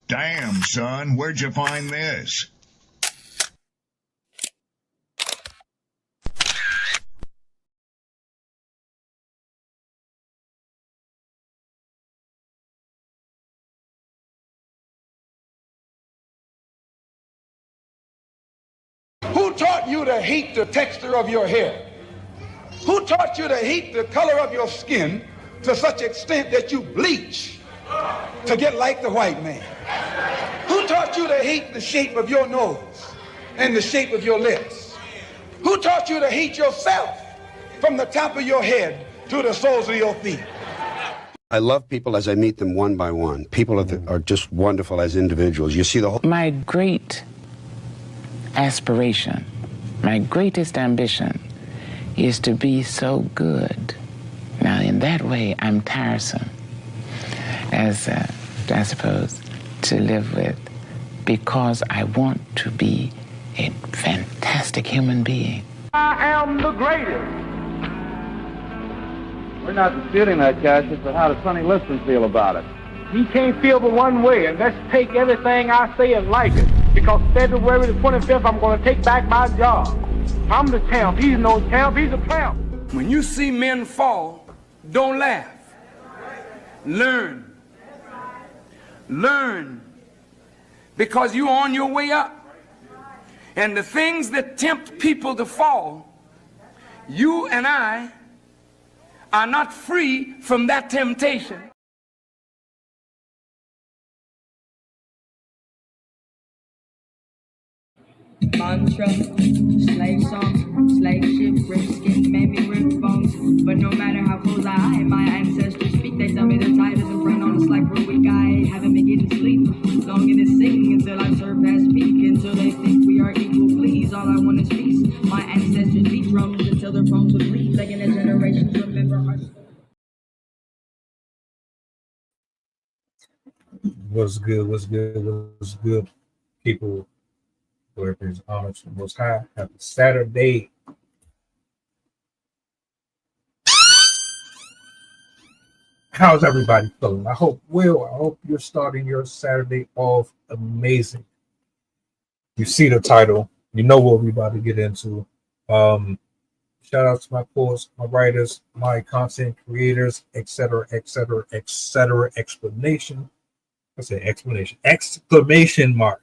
Damn, son, where'd you find this? Who taught you to hate the texture of your hair? Who taught you to hate the color of your skin to such extent that you bleach to get like the white man? Who taught you to hate the shape of your nose and the shape of your lips? Who taught you to hate yourself from the top of your head to the soles of your feet? I love people as I meet them one by one. People are just wonderful as individuals. You see the whole... My great aspiration, my greatest ambition is to be so good. Now, in that way, I'm tiresome, as I suppose, to live with, because I want to be a fantastic human being. I am the greatest. We're not disputing that, Cassius, but how does Sonny Liston feel about it? He can't feel but one way, and let's take everything I say and like it. Because February the 25th, I'm going to take back my job. I'm the champ. He's no champ. He's a tramp. When you see men fall, don't laugh. Learn. Learn. Because you're on your way up. And the things that tempt people to fall, you and I are not free from that temptation. Mantra, slave song, slave ship, rip skin, made me rip bones. But no matter how close I am, my ancestors speak. They tell me the tide isn't front on us like we're weak. I haven't been getting sleep. Longing to sing until I surpass peak. Until they think we are equal, please. All I want is peace. My ancestors beat drums until their bones would bleed. Begging the generations remember our story. What's good, people? Where his honor to the Most High. Happy Saturday. How's everybody feeling? I hope well. I hope you're starting your Saturday off amazing. You see the title. You know what we're about to get into. Shout out to my poets, my writers, my content creators, etc. Explanation. I say explanation. Exclamation mark.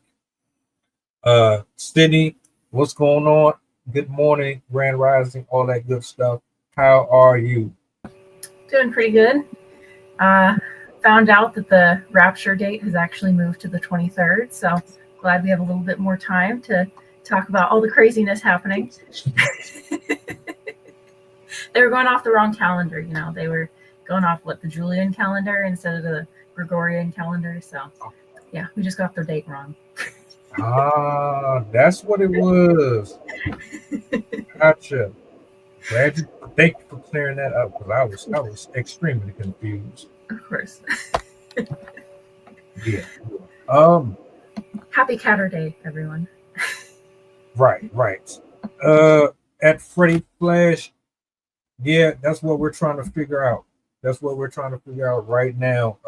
Sydney, what's going on? Good morning, Grand Rising, all that good stuff. How are you? Doing pretty good. Found out that the rapture date has actually moved to the 23rd, so glad we have a little bit more time to talk about all the craziness happening. They were going off the wrong calendar, you know. They were going off, the Julian calendar instead of the Gregorian calendar, so yeah, we just got their date wrong. That's what it was. Gotcha. Thank you for clearing that up, because I was extremely confused. Of course. Yeah. Happy Catter Day, everyone. Right. At Freddy Flash, yeah, that's what we're trying to figure out. That's what we're trying to figure out right now.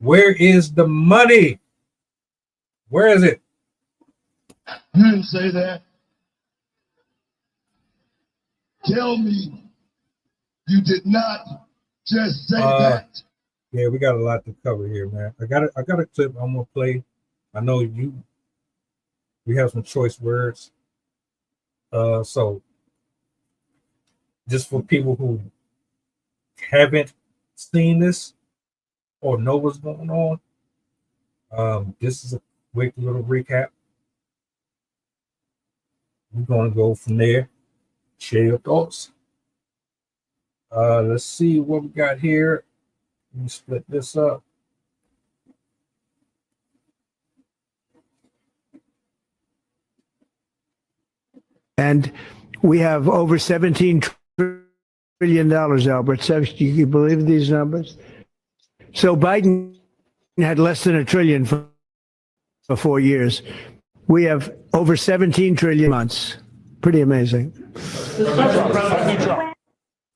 Where is the money? Where is it? You didn't say that. Tell me you did not just say that. Yeah, we got a lot to cover here, man. I got a clip I'm gonna play. I know we have some choice words. So just for people who haven't seen this or know what's going on, this is a quick little recap. We're gonna go from there. Share your thoughts. Let's see what we got here. Let me split this up. And we have over $17 trillion, Albert. So you can believe these numbers? So Biden had less than $1 trillion for 4 years. We have over 17 trillion months. Pretty amazing.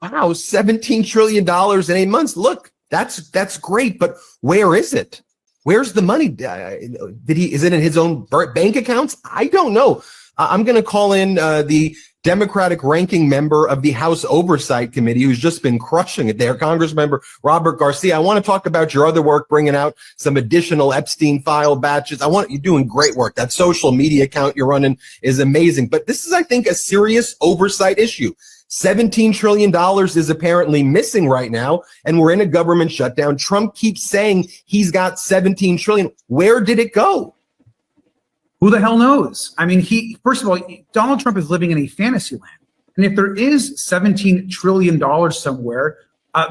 Wow, $17 trillion in 8 months. Look, that's great, but where is it? Where's the money? Is it in his own bank accounts? I don't know. I'm going to call in the Democratic ranking member of the House Oversight Committee, who's just been crushing it there, Congressmember Robert Garcia. I want to talk about your other work, bringing out some additional Epstein file batches. You're doing great work. That social media account you're running is amazing. But this is, I think, a serious oversight issue. $17 trillion is apparently missing right now, and we're in a government shutdown. Trump keeps saying he's got $17 trillion. Where did it go? Who the hell knows? I mean, first of all, Donald Trump is living in a fantasy land. And if there is $17 trillion somewhere,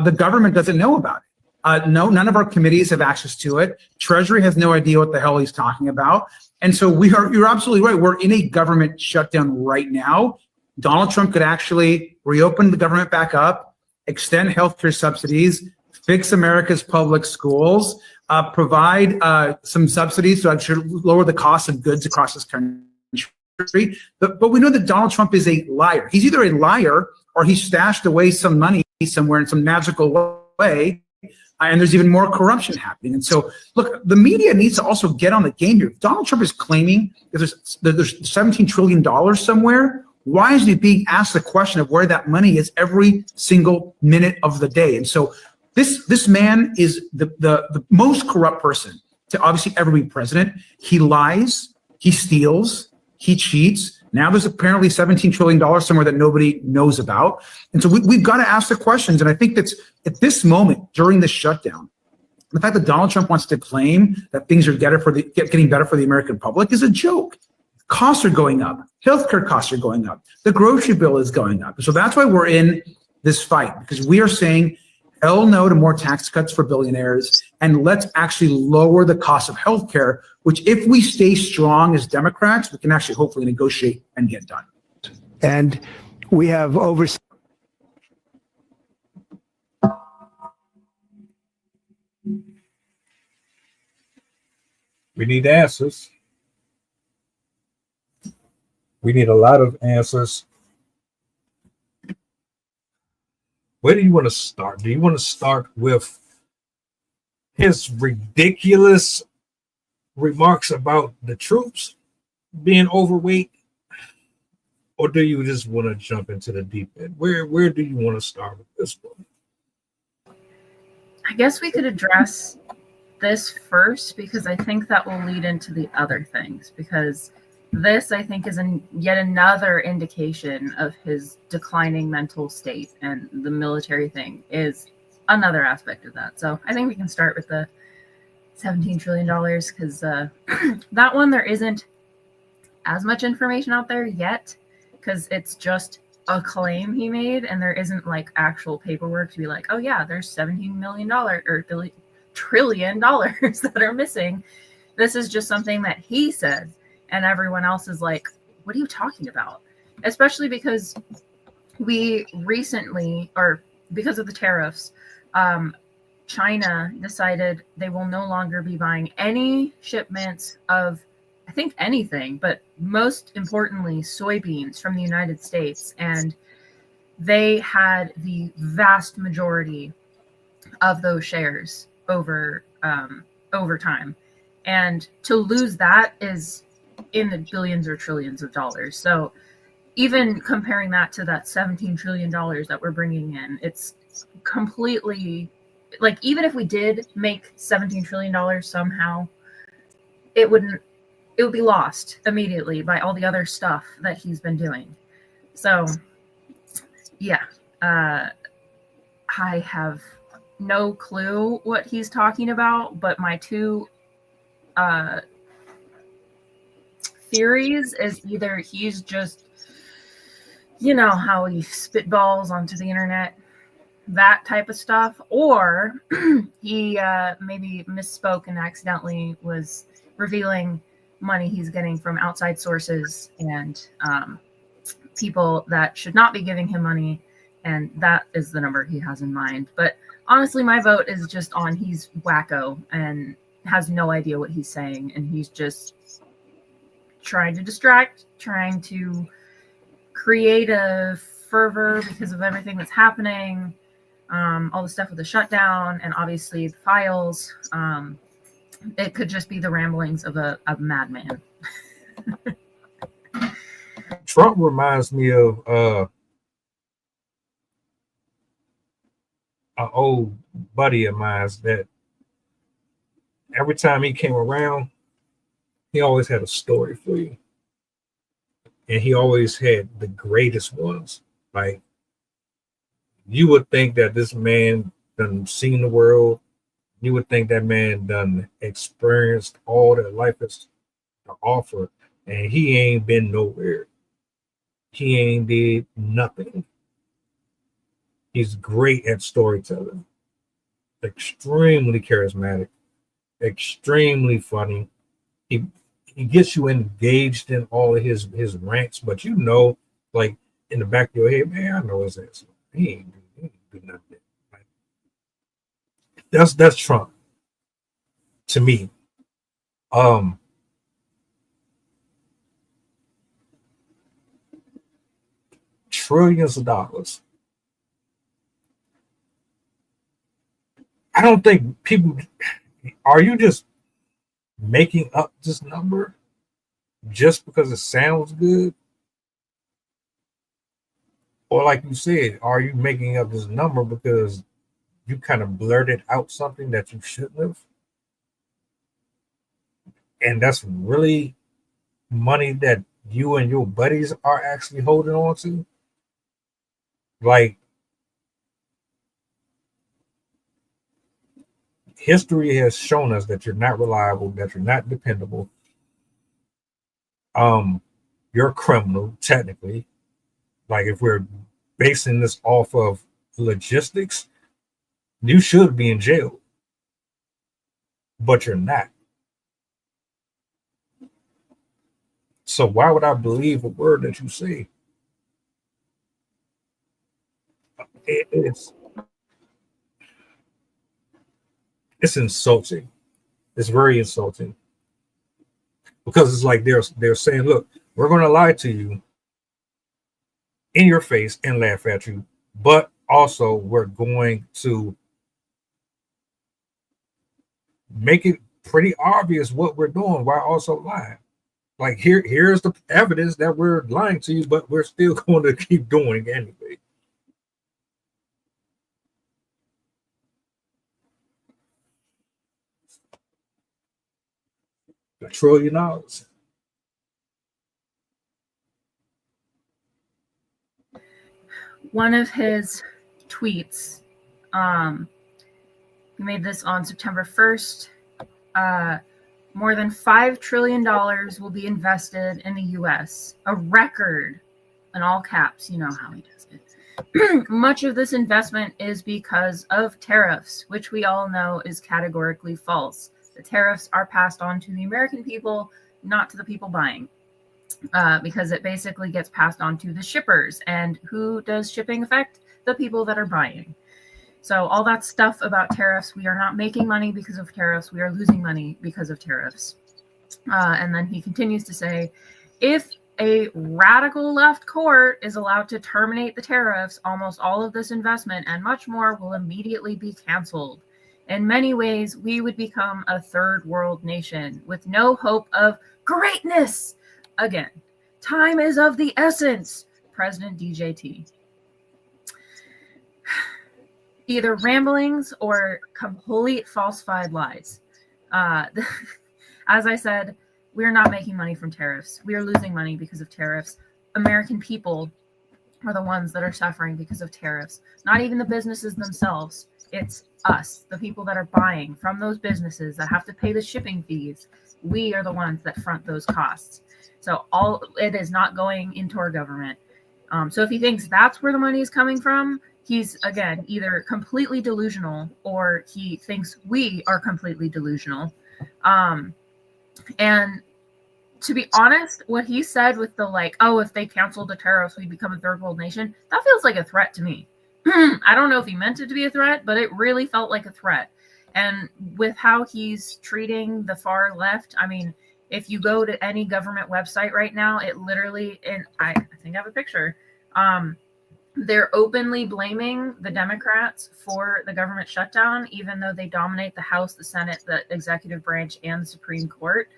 the government doesn't know about it. No, none of our committees have access to it. Treasury has no idea what the hell he's talking about. And so you're absolutely right. We're in a government shutdown right now. Donald Trump could actually reopen the government back up, extend healthcare subsidies, fix America's public schools, provide some subsidies to actually lower the cost of goods across this country. But we know that Donald Trump is a liar. He's either a liar or he stashed away some money somewhere in some magical way, and there's even more corruption happening. And so, look, the media needs to also get on the game here. If Donald Trump is claiming that there's $17 trillion somewhere, why is he being asked the question of where that money is every single minute of the day? And so this man is the most corrupt person to obviously ever be president. He lies, he steals, he cheats. Now there's apparently $17 trillion somewhere that nobody knows about. And so we've got to ask the questions. And I think that's at this moment during this shutdown, the fact that Donald Trump wants to claim that things are getting better for the American public is a joke. Costs are going up. Healthcare costs are going up. The grocery bill is going up. So that's why we're in this fight, because we are saying hell no to more tax cuts for billionaires, and let's actually lower the cost of healthcare, which if we stay strong as Democrats, we can actually hopefully negotiate and get done. And we have over. We need answers. We need a lot of answers. Where do you want to start? Do you want to start with his ridiculous remarks about the troops being overweight? Or do you just want to jump into the deep end? Where do you want to start with this one? I guess we could address this first, because I think that will lead into the other things, because this, I think, is yet another indication of his declining mental state, and the military thing is another aspect of that. So I think we can start with the $17 trillion, because that one, there isn't as much information out there yet, because it's just a claim he made, and there isn't like actual paperwork to be like, oh yeah, there's $17 million or trillion dollars that are missing. This is just something that he said. And everyone else is like, what are you talking about? Especially because we recently, or because of the tariffs, China decided they will no longer be buying any shipments of, I think, anything, but most importantly, soybeans from the United States. And they had the vast majority of those shares over time. And to lose that is in the billions or trillions of dollars. So even comparing that to that $17 trillion that we're bringing in, it's completely, like, even if we did make $17 trillion somehow, it would be lost immediately by all the other stuff that he's been doing. So yeah, I have no clue what he's talking about, but my two theories is either he's just, you know, how he spitballs onto the internet, that type of stuff, or he maybe misspoke and accidentally was revealing money he's getting from outside sources and people that should not be giving him money, and that is the number he has in mind. But honestly, my vote is just on he's wacko and has no idea what he's saying, and he's just trying to distract, trying to create a fervor because of everything that's happening, all the stuff with the shutdown, and obviously the files. it could just be the ramblings of a madman. Trump reminds me of an old buddy of mine that every time he came around, he always had a story for you. And he always had the greatest ones. Like, you would think that this man done seen the world. You would think that man done experienced all that life has to offer. And he ain't been nowhere. He ain't did nothing. He's great at storytelling. Extremely charismatic. Extremely funny. He gets you engaged in all of his rants, but you know, like in the back of your head, man, I know his ass. He ain't do nothing. Like, that's Trump to me. Trillions of dollars. I don't think people are you just making up this number just because it sounds good? Or like you said, are you making up this number because you kind of blurted out something that you shouldn't have? And that's really money that you and your buddies are actually holding on to? Like, history has shown us that you're not reliable, that you're not dependable. You're a criminal, technically. Like, if we're basing this off of logistics, you should be in jail. But you're not. So why would I believe a word that you say? It's insulting. It's very insulting. Because it's like they're saying, look, we're going to lie to you in your face and laugh at you, but also we're going to make it pretty obvious what we're doing while also lying. Like, here's the evidence that we're lying to you, but we're still going to keep doing it anyway. $1 trillion. One of his tweets, he made this on September 1st. More than $5 trillion will be invested in the U.S., a record, in all caps. You know how he does it. Much of this investment is because of tariffs, which we all know is categorically false. The tariffs are passed on to the American people, not to the people buying, because it basically gets passed on to the shippers. And who does shipping affect? The people that are buying. So all that stuff about tariffs, we are not making money because of tariffs. We are losing money because of tariffs. And then he continues to say, if a radical left court is allowed to terminate the tariffs, almost all of this investment and much more will immediately be canceled. In many ways, we would become a third world nation with no hope of greatness. Again, time is of the essence, President DJT. Either ramblings or complete falsified lies. As I said, we're not making money from tariffs. We are losing money because of tariffs. American people are the ones that are suffering because of tariffs. Not even the businesses themselves. It's us, the people that are buying from those businesses that have to pay the shipping fees. We are the ones that front those costs. So it is not going into our government. So if he thinks that's where the money is coming from, he's, again, either completely delusional or he thinks we are completely delusional. And to be honest, what he said with the like, oh, if they canceled the tariffs, we'd become a third world nation, that feels like a threat to me. I don't know if he meant it to be a threat, but it really felt like a threat. And with how he's treating the far left, I mean, if you go to any government website right now, it literally, and I think I have a picture, they're openly blaming the Democrats for the government shutdown, even though they dominate the House, the Senate, the executive branch, and the Supreme Court.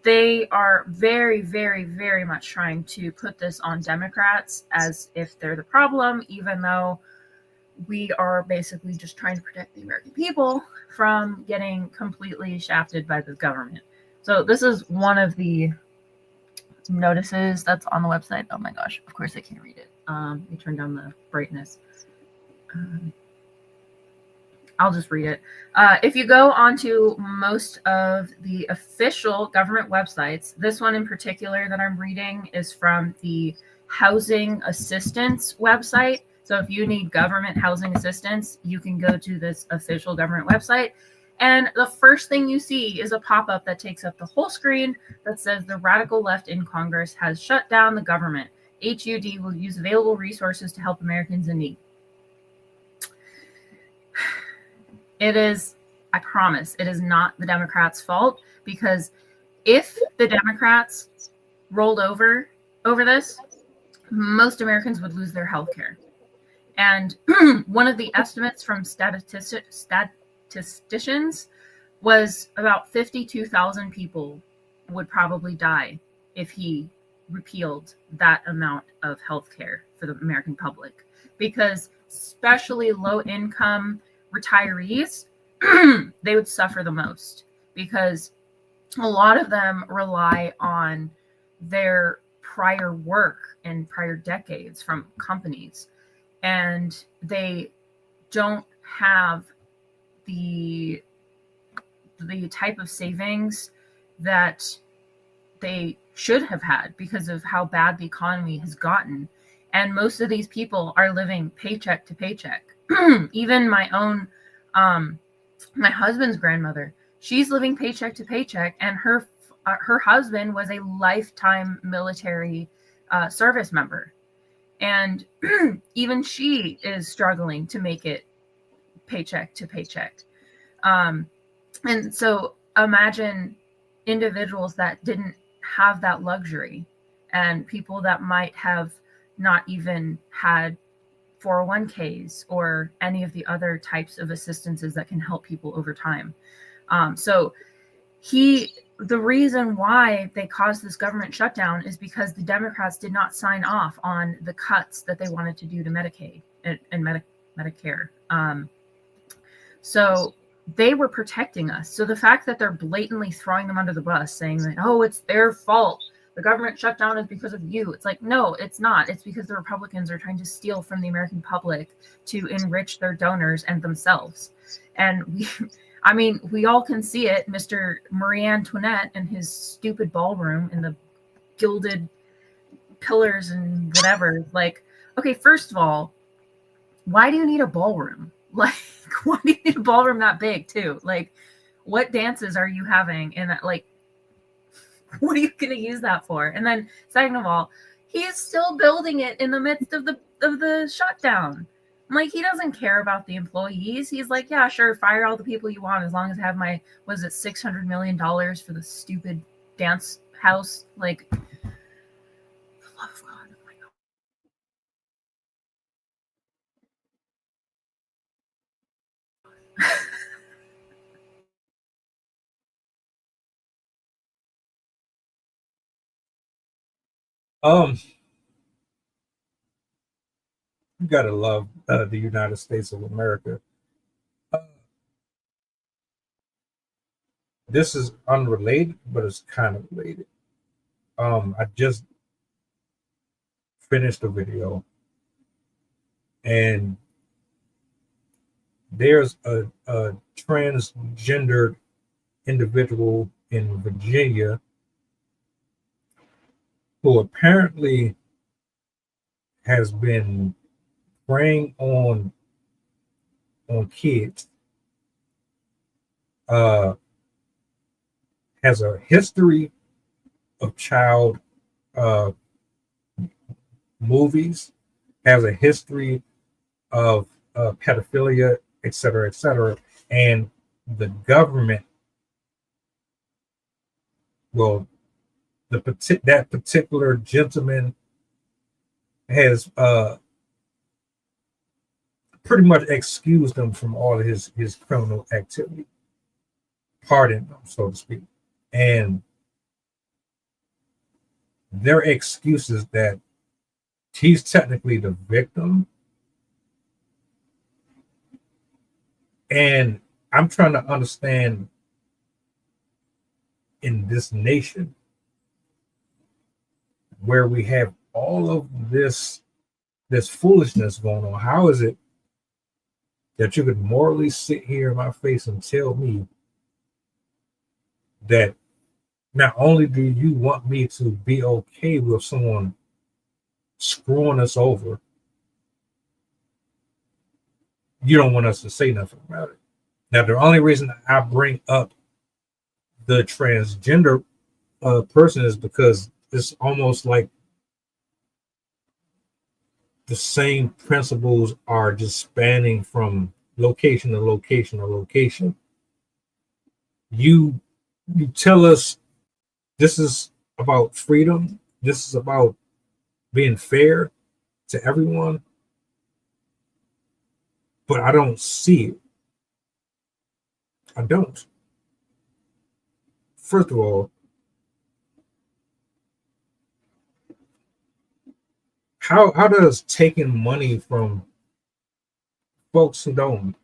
They are very, very, very much trying to put this on Democrats as if they're the problem, even though we are basically just trying to protect the American people from getting completely shafted by the government. So this is one of the notices that's on the website. Oh my gosh, of course I can't read it. Let me turn down the brightness. I'll just read it. If you go onto most of the official government websites, this one in particular that I'm reading is from the Housing Assistance website. So if you need government housing assistance, you can go to this official government website. And the first thing you see is a pop-up that takes up the whole screen that says the radical left in Congress has shut down the government. HUD will use available resources to help Americans in need. It is, I promise, it is not the Democrats' fault, because if the Democrats rolled over this, most Americans would lose their health care. And one of the estimates from statisticians was about 52,000 people would probably die if he repealed that amount of health care for the American public, because especially low-income retirees, they would suffer the most, because a lot of them rely on their prior work and prior decades from companies, and they don't have the type of savings that they should have had because of how bad the economy has gotten. And most of these people are living paycheck to paycheck. Even my own, my husband's grandmother, she's living paycheck to paycheck, and her husband was a lifetime military service member, and even she is struggling to make it paycheck to paycheck. And so imagine individuals that didn't have that luxury, and people that might have not even had 401ks or any of the other types of assistances that can help people over time. So the reason why they caused this government shutdown is because the Democrats did not sign off on the cuts that they wanted to do to Medicaid and Medicare. So they were protecting us. So the fact that they're blatantly throwing them under the bus, saying that, oh, it's their fault, the government shutdown is because of you. It's like, no, it's not. It's because the Republicans are trying to steal from the American public to enrich their donors and themselves. And we all can see it. Mr. Marie Antoinette and his stupid ballroom and the gilded pillars and whatever. Like, okay, first of all, why do you need a ballroom? Like, why do you need a ballroom that big too? Like, what dances are you having in that? Like, what are you going to use that for? And then second of all, he is still building it in the midst of the shutdown. Like, he doesn't care about the employees. He's like, yeah, sure, fire all the people you want as long as I have my, was it $600 million for the stupid dance house? Like, for the love of God, oh my God. You gotta love the United States of America. This is unrelated, but it's kind of related. I just finished a video, and there's a transgendered individual in Virginia who apparently has been preying on kids, has a history of child movies, has a history of pedophilia, et cetera, and the government, well, that particular gentleman has pretty much excused him from all of his criminal activity, pardoned him, so to speak. And their excuse is that he's technically the victim. And I'm trying to understand, in this nation where we have all of this foolishness going on, how is it that you could morally sit here in my face and tell me that not only do you want me to be okay with someone screwing us over, you don't want us to say nothing about it. Now, the only reason I bring up the transgender person is because it's almost like the same principles are just spanning from location to location to location. You tell us this is about freedom, this is about being fair to everyone, but I don't see it. I don't. First of all, how does taking money from folks who don't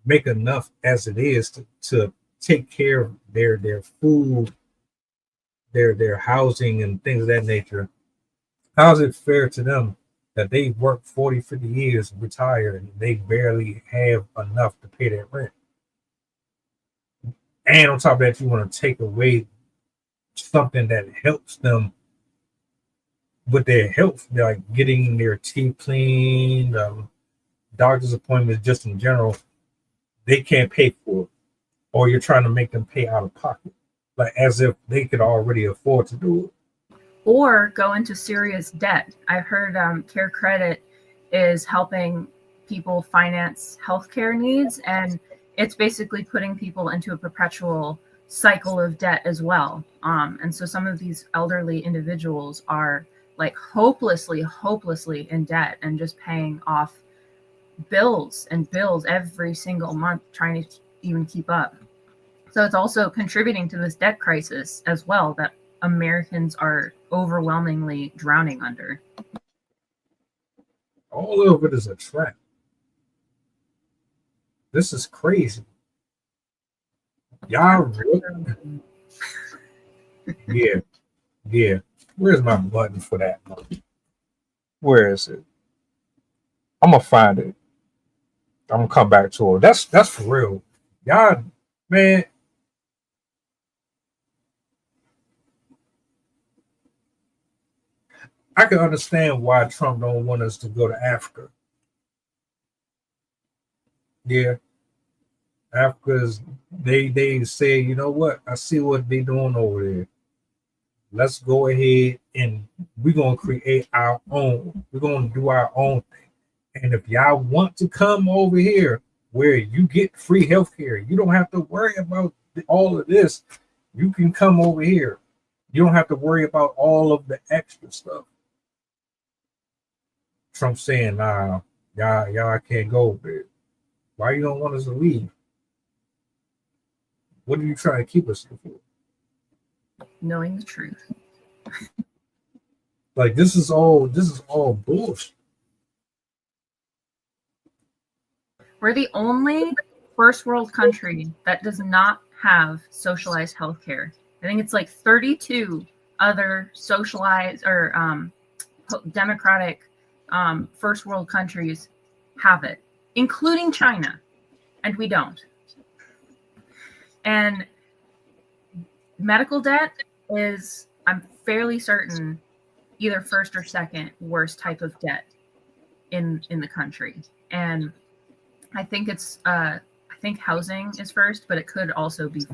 make enough as it is to take care of their food, their housing and things of that nature, how is it fair to them that they work 40, 50 years, retire, and they barely have enough to pay their rent? And on top of that, you want to take away something that helps them with their health, like getting their teeth cleaned, doctor's appointments, just in general, they can't pay for it. Or you're trying to make them pay out of pocket, like as if they could already afford to do it. Or go into serious debt. I've heard Care Credit is helping people finance healthcare needs, and it's basically putting people into a perpetual cycle of debt as well. And so some of these elderly individuals are like hopelessly in debt and just paying off bills and bills every single month, trying to even keep up. So it's also contributing to this debt crisis as well that Americans are overwhelmingly drowning under. All of it is a trap. This is crazy. Y'all yeah. Where's my button for that? Where is it? I'm gonna find it. I'm gonna come back to it. That's for real. Y'all, man. I can understand why Trump don't want us to go to Africa. Yeah. Africa's they say, you know what? I see what they doing over there. Let's go ahead and we're gonna create our own. We're gonna do our own thing. And if y'all want to come over here where you get free healthcare, you don't have to worry about all of this. You can come over here. You don't have to worry about all of the extra stuff. Trump saying, nah, y'all can't go over there. Why you don't want us to leave? What are you trying to keep us here for? Knowing the truth. Like this is all bullshit. We're the only first world country that does not have socialized healthcare. I think it's like 32 other socialized or democratic first world countries have it, including China, and we don't. And medical debt is, I'm fairly certain, either first or second worst type of debt in the country. And I think it's I think housing is first, but it could also be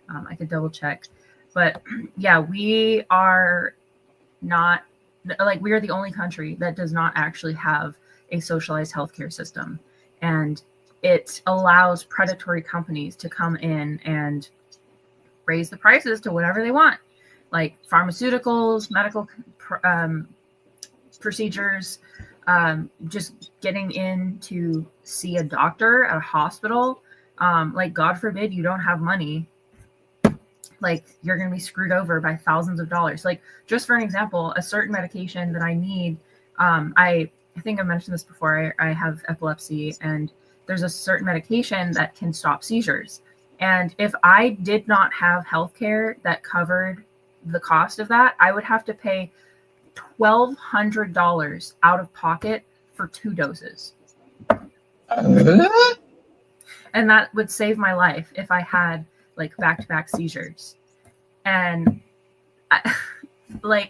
I could double check. But yeah, we are not like, we are the only country that does not actually have a socialized healthcare system. And it allows predatory companies to come in and raise the prices to whatever they want, like pharmaceuticals, medical procedures, just getting in to see a doctor at a hospital. Like, God forbid you don't have money, like you're going to be screwed over by thousands of dollars. Like, just for an example, a certain medication that I need, I think I mentioned this before. I have epilepsy, and there's a certain medication that can stop seizures. And if I did not have healthcare that covered the cost of that, I would have to pay $1,200 out of pocket for 2 doses. And that would save my life if I had like back-to-back seizures. And what?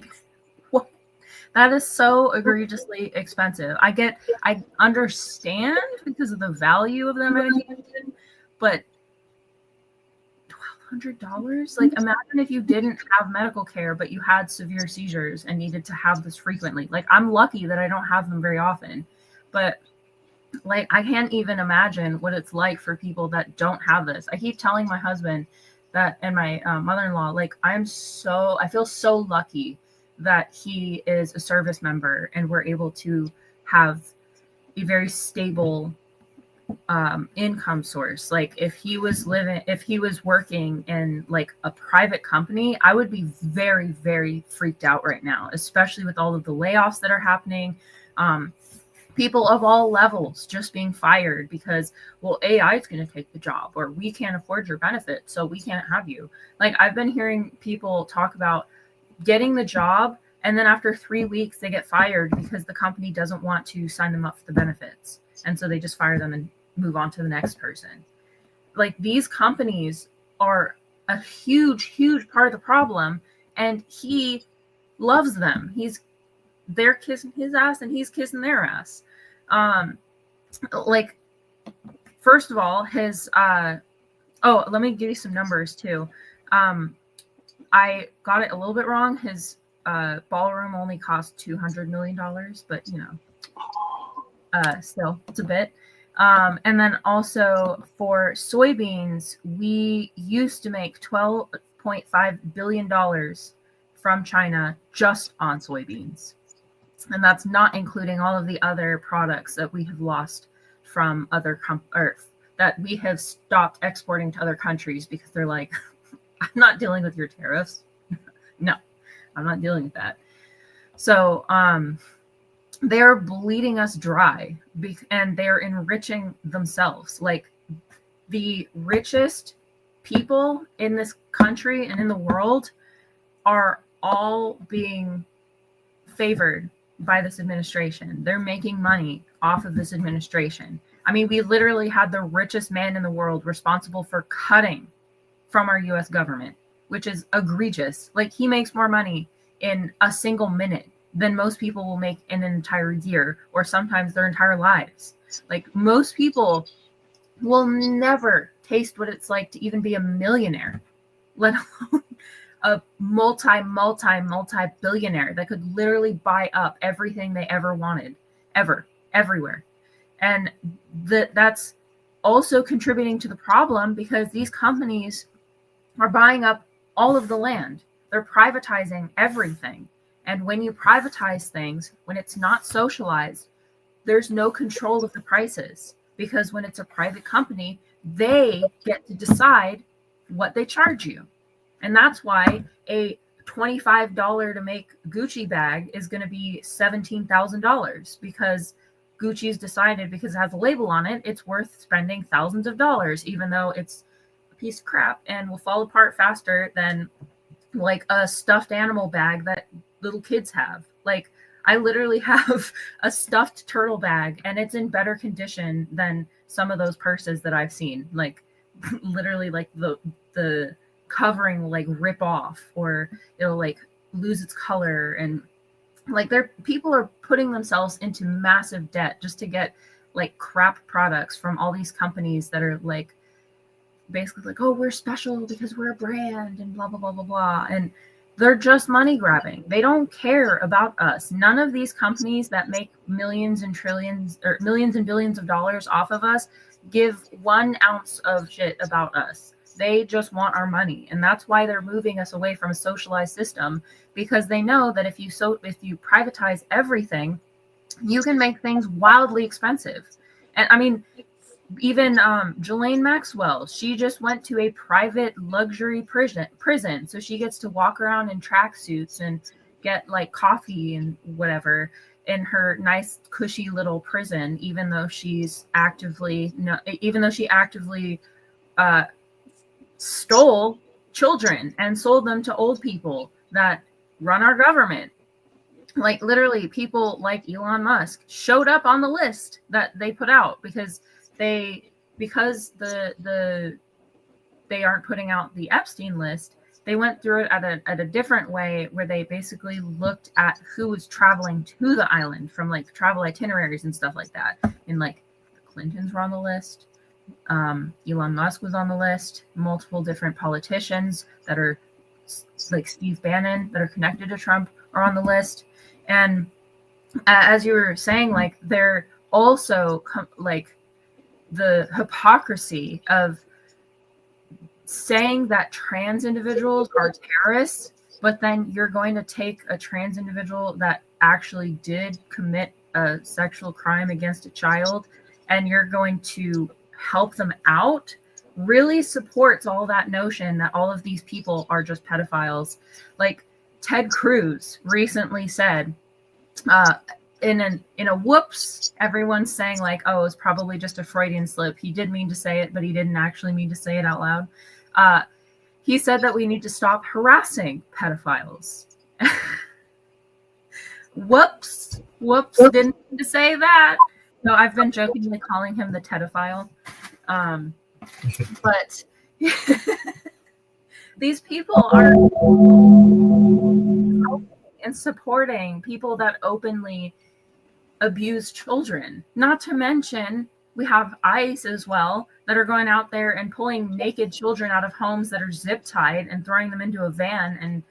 That is so egregiously expensive. I understand because of the value of the medication, but $1,200? Like, imagine if you didn't have medical care, but you had severe seizures and needed to have this frequently. Like, I'm lucky that I don't have them very often, but like, I can't even imagine what it's like for people that don't have this. I keep telling my husband that, and my mother-in-law, like, I feel so lucky that he is a service member and we're able to have a very stable income source. Like, if he was working in like a private company, I would be very, very freaked out right now, especially with all of the layoffs that are happening. People of all levels just being fired because, well, AI is going to take the job, or we can't afford your benefits, so we can't have you. Like, I've been hearing people talk about getting the job, and then after 3 weeks they get fired because the company doesn't want to sign them up for the benefits, and so they just fire them and move on to the next person. Like, these companies are a huge, huge part of the problem, and he loves them. They're kissing his ass and he's kissing their ass. Like, first of all, his let me give you some numbers too. I got it a little bit wrong. His ballroom only cost $200 million, but you know, still it's a bit. And then also for soybeans, we used to make $12.5 billion from China just on soybeans. And that's not including all of the other products that we have lost from other that we have stopped exporting to other countries because they're like, I'm not dealing with your tariffs. No, I'm not dealing with that. So they're bleeding us dry, and they're enriching themselves. Like, the richest people in this country and in the world are all being favored by this administration. They're making money off of this administration. I mean, we literally had the richest man in the world responsible for cutting from our US government, which is egregious. Like, he makes more money in a single minute than most people will make in an entire year, or sometimes their entire lives. Like, most people will never taste what it's like to even be a millionaire, let alone a multi-billionaire that could literally buy up everything they ever wanted, everywhere. And that's also contributing to the problem, because these companies are buying up all of the land. They're privatizing everything. And when you privatize things, when it's not socialized, there's no control of the prices, because when it's a private company, they get to decide what they charge you. And that's why a $25 to make Gucci bag is going to be $17,000, because Gucci's decided, because it has a label on it, it's worth spending thousands of dollars, even though it's a piece of crap and will fall apart faster than like a stuffed animal bag that little kids have. Like, I literally have a stuffed turtle bag, and it's in better condition than some of those purses that I've seen. Like, literally, like the covering will like rip off, or it'll like lose its color, and like people are putting themselves into massive debt just to get like crap products from all these companies that are like basically like, oh, we're special because we're a brand and blah blah blah blah blah, and they're just money grabbing. They don't care about us. None of these companies that make millions and trillions or millions and billions of dollars off of us give 1 ounce of shit about us. They just want our money. And that's why they're moving us away from a socialized system, because they know that if you privatize everything, you can make things wildly expensive. And I mean, even Ghislaine Maxwell, she just went to a private luxury prison. So she gets to walk around in tracksuits and get like coffee and whatever in her nice cushy little prison, even though she actively stole children and sold them to old people that run our government. Like literally people like Elon Musk showed up on the list that they put out because they aren't putting out the Epstein list. They went through it at a different way, where they basically looked at who was traveling to the island from like travel itineraries and stuff like that. And like the Clintons were on the list. Elon Musk was on the list. Multiple different politicians that are like Steve Bannon that are connected to Trump are on the list. And as you were saying, like they're also like the hypocrisy of saying that trans individuals are terrorists, but then you're going to take a trans individual that actually did commit a sexual crime against a child and you're going to help them out, really supports all that notion that all of these people are just pedophiles. Like Ted Cruz recently said, in a whoops, everyone's saying like, oh, it was probably just a Freudian slip. He did mean to say it, but he didn't actually mean to say it out loud. He said that we need to stop harassing pedophiles. Whoops, didn't mean to say that. So I've been jokingly calling him the Tedophile. But these people are and supporting people that openly abuse children. Not to mention, we have ICE as well that are going out there and pulling naked children out of homes that are zip tied and throwing them into a van and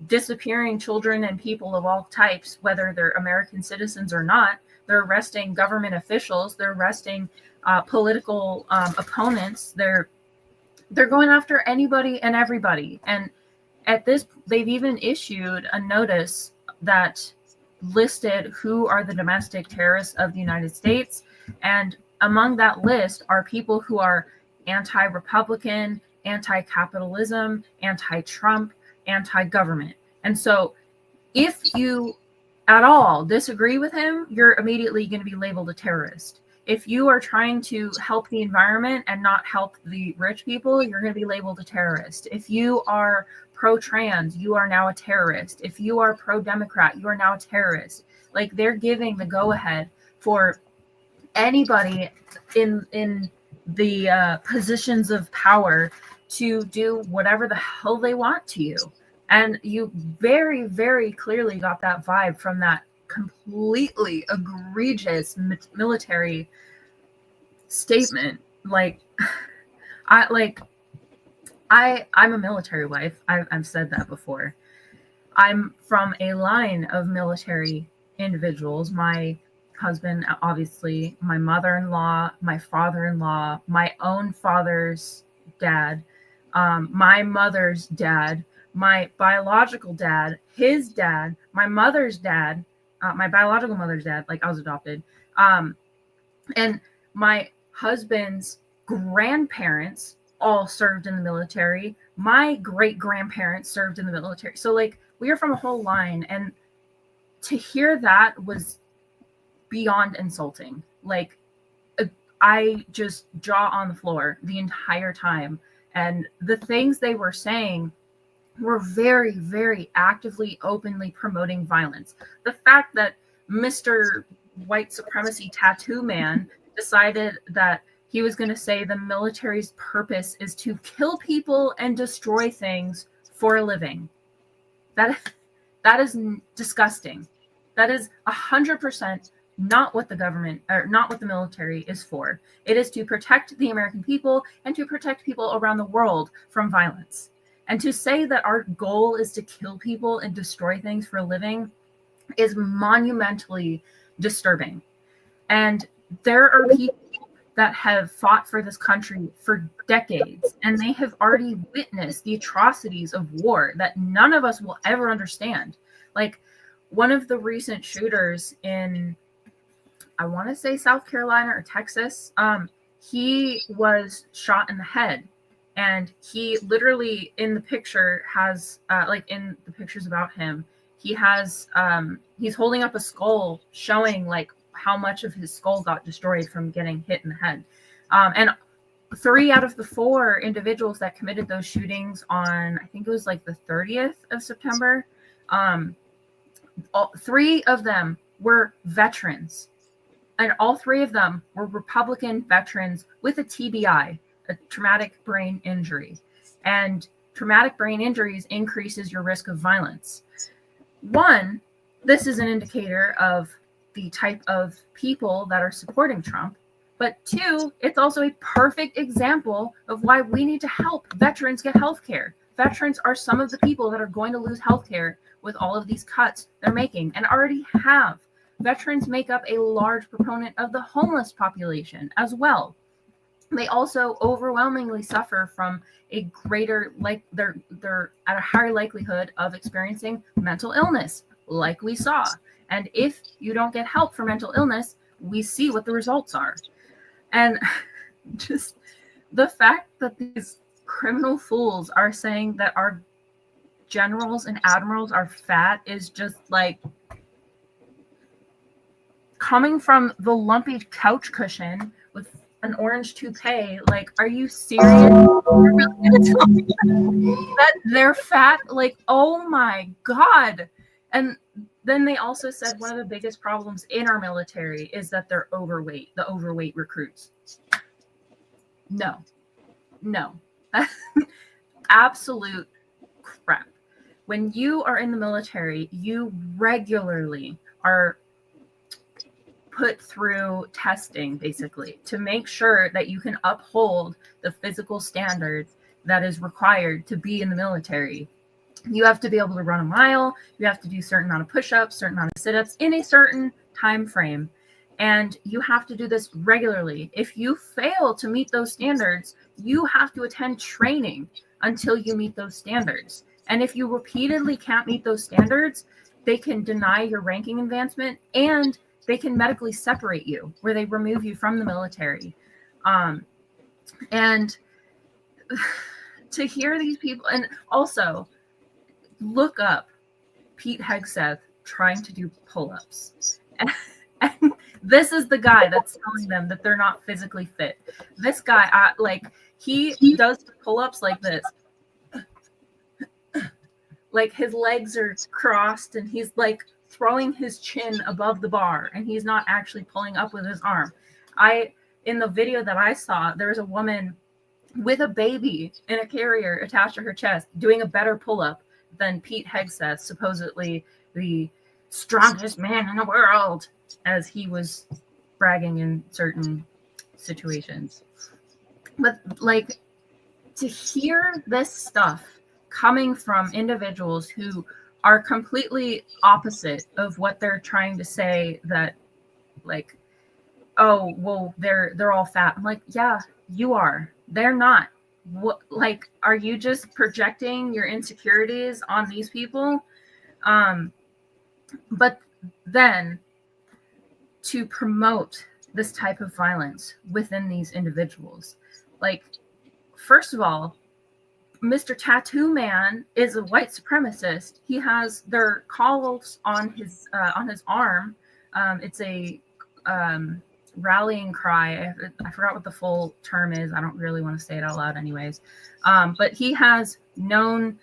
disappearing children and people of all types, whether they're American citizens or not. They're arresting government officials. They're arresting political opponents. They're going after anybody and everybody. And at this, they've even issued a notice that listed who are the domestic terrorists of the United States. And among that list are people who are anti-Republican, anti-capitalism, anti-Trump, anti-government. And so if you at all disagree with him, you're immediately going to be labeled a terrorist. If you are trying to help the environment and not help the rich people, you're going to be labeled a terrorist. If you are pro-trans, you are now a terrorist. If you are pro-Democrat, you are now a terrorist. Like, they're giving the go-ahead for anybody in the positions of power to do whatever the hell they want to you. And you very, very clearly got that vibe from that completely egregious military statement. I'm a military wife. I've said that before. I'm from a line of military individuals. My husband, obviously, my mother-in-law, my father-in-law, my own father's dad, my mother's dad, my biological dad, his dad, my mother's dad, my biological mother's dad, like I was adopted, and my husband's grandparents all served in the military. My great-grandparents served in the military. So, like, we are from a whole line, and to hear that was beyond insulting. Like, I just jaw on the floor the entire time. And the things they were saying were very, very actively, openly promoting violence. The fact that Mr. White Supremacy Tattoo Man decided that he was going to say the military's purpose is to kill people and destroy things for a living. That is disgusting. That is 100% not what the government, or not what the military is for. It is to protect the American people and to protect people around the world from violence. And to say that our goal is to kill people and destroy things for a living is monumentally disturbing. And there are people that have fought for this country for decades, and they have already witnessed the atrocities of war that none of us will ever understand. Like one of the recent shooters in, I want to say South Carolina or Texas, he was shot in the head, and he literally in the picture has, like in the pictures about him, he has, he's holding up a skull showing like how much of his skull got destroyed from getting hit in the head. And 3 out of the 4 individuals that committed those shootings on, I think it was like the 30th of September, 3 of them were veterans. And all 3 of them were Republican veterans with a TBI, a traumatic brain injury. And traumatic brain injuries increases your risk of violence. 1, this is an indicator of the type of people that are supporting Trump. But 2, it's also a perfect example of why we need to help veterans get health care. Veterans are some of the people that are going to lose health care with all of these cuts they're making and already have. Veterans make up a large proponent of the homeless population as well. They also overwhelmingly suffer from a greater, like they're at a higher likelihood of experiencing mental illness, like we saw. And if you don't get help for mental illness, we see what the results are. And just the fact that these criminal fools are saying that our generals and admirals are fat is just like coming from the lumpy couch cushion with an orange toupee. Like, are you serious? You're really gonna tell me that they're fat? Like, oh my God. And then they also said one of the biggest problems in our military is that they're overweight, the overweight recruits. No. Absolute crap. When you are in the military, you regularly are put through testing, basically, to make sure that you can uphold the physical standards that is required to be in the military. You have to be able to run a mile. You have to do a certain amount of push-ups, certain amount of sit-ups in a certain time frame. And you have to do this regularly. If you fail to meet those standards, you have to attend training until you meet those standards. And if you repeatedly can't meet those standards, they can deny your ranking advancement, and they can medically separate you, where they remove you from the military. And to hear these people, and also look up Pete Hegseth trying to do pull-ups. And this is the guy that's telling them that they're not physically fit. This guy, he does pull-ups like this. Like his legs are crossed and he's like throwing his chin above the bar and he's not actually pulling up with his arm. In the video that I saw, there was a woman with a baby in a carrier attached to her chest doing a better pull-up than Pete Hegseth, supposedly the strongest man in the world, as he was bragging in certain situations. But like, to hear this stuff coming from individuals who are completely opposite of what they're trying to say, that like, oh, well, they're all fat. I'm like, yeah, you are. They're not. What, like, are you just projecting your insecurities on these people? But then to promote this type of violence within these individuals, like, first of all, Mr. Tattoo Man is a white supremacist. He has their calls on his arm. It's a rallying cry. I forgot what the full term is. I don't really want to say it out loud anyways. But he has known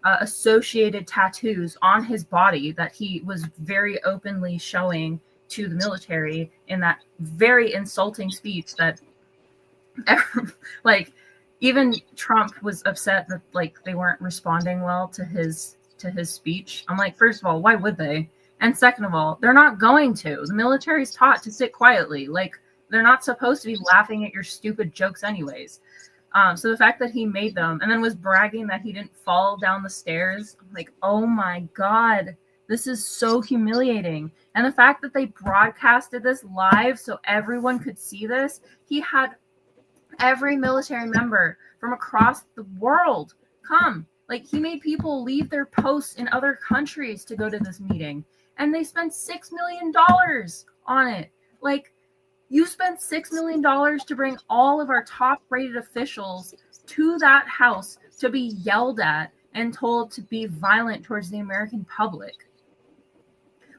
associated tattoos on his body that he was very openly showing to the military in that very insulting speech that like, even Trump was upset that like they weren't responding well to his speech. I'm like, first of all, why would they? And second of all, they're not going to. The military's taught to sit quietly. Like, they're not supposed to be laughing at your stupid jokes anyways. So the fact that he made them and then was bragging that he didn't fall down the stairs, I'm like, oh my God, This is so humiliating. And the fact that they broadcasted this live so everyone could see this, he had every military member from across the world come. Like, he made people leave their posts in other countries to go to this meeting. And they spent $6 million on it. Like, you spent $6 million to bring all of our top rated officials to that house to be yelled at and told to be violent towards the American public.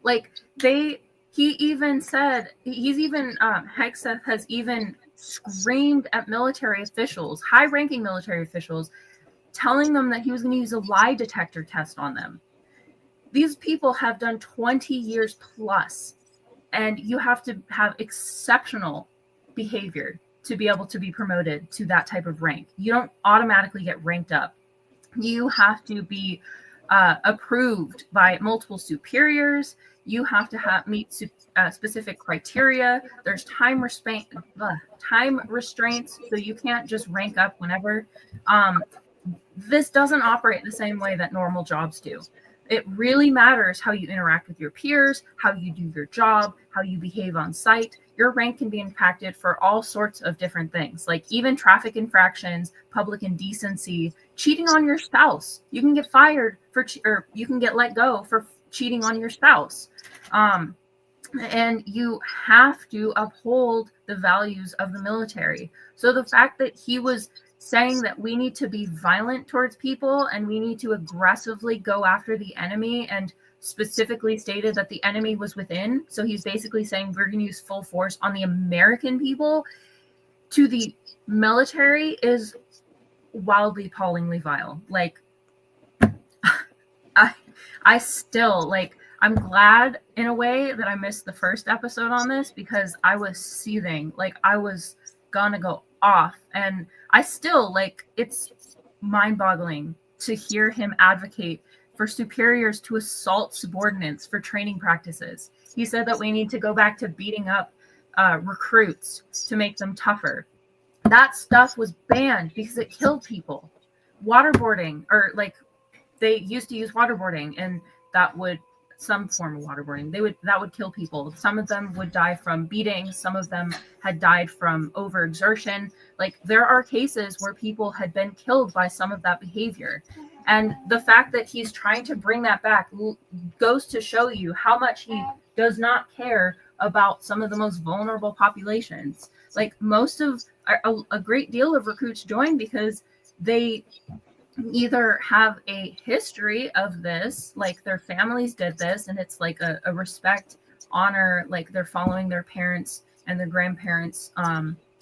Like, he even said, Hegseth has even screamed at military officials, high-ranking military officials, telling them that he was going to use a lie detector test on them. These people have done 20 years plus, and you have to have exceptional behavior to be able to be promoted to that type of rank. You don't automatically get ranked up. You have to be approved by multiple superiors. You have to meet specific criteria. There's time restraints, so you can't just rank up whenever. This doesn't operate the same way that normal jobs do. It really matters how you interact with your peers, how you do your job, how you behave on site. Your rank can be impacted for all sorts of different things, like even traffic infractions, public indecency, cheating on your spouse. You can get fired or you can get let go for cheating on your spouse. And you have to uphold the values of the military. So the fact that he was saying that we need to be violent towards people and we need to aggressively go after the enemy, and specifically stated that the enemy was within. So he's basically saying we're going to use full force on the American people to the military is wildly, appallingly vile. Like, I still, like, I'm glad in a way that I missed the first episode on this, because I was seething. Like, I was gonna go off. And I still, like, it's mind-boggling to hear him advocate for superiors to assault subordinates for training practices. He said that we need to go back to beating up recruits to make them tougher. That stuff was banned because it killed people. Waterboarding, or like, they used to use waterboarding, and that would, some form of waterboarding, that would kill people. Some of them would die from beatings. Some of them had died from overexertion. Like, there are cases where people had been killed by some of that behavior. And the fact that he's trying to bring that back goes to show you how much he does not care about some of the most vulnerable populations. Like, a great deal of recruits join because they either have a history of this, like their families did this, and it's like a respect, honor, like they're following their parents and their grandparents'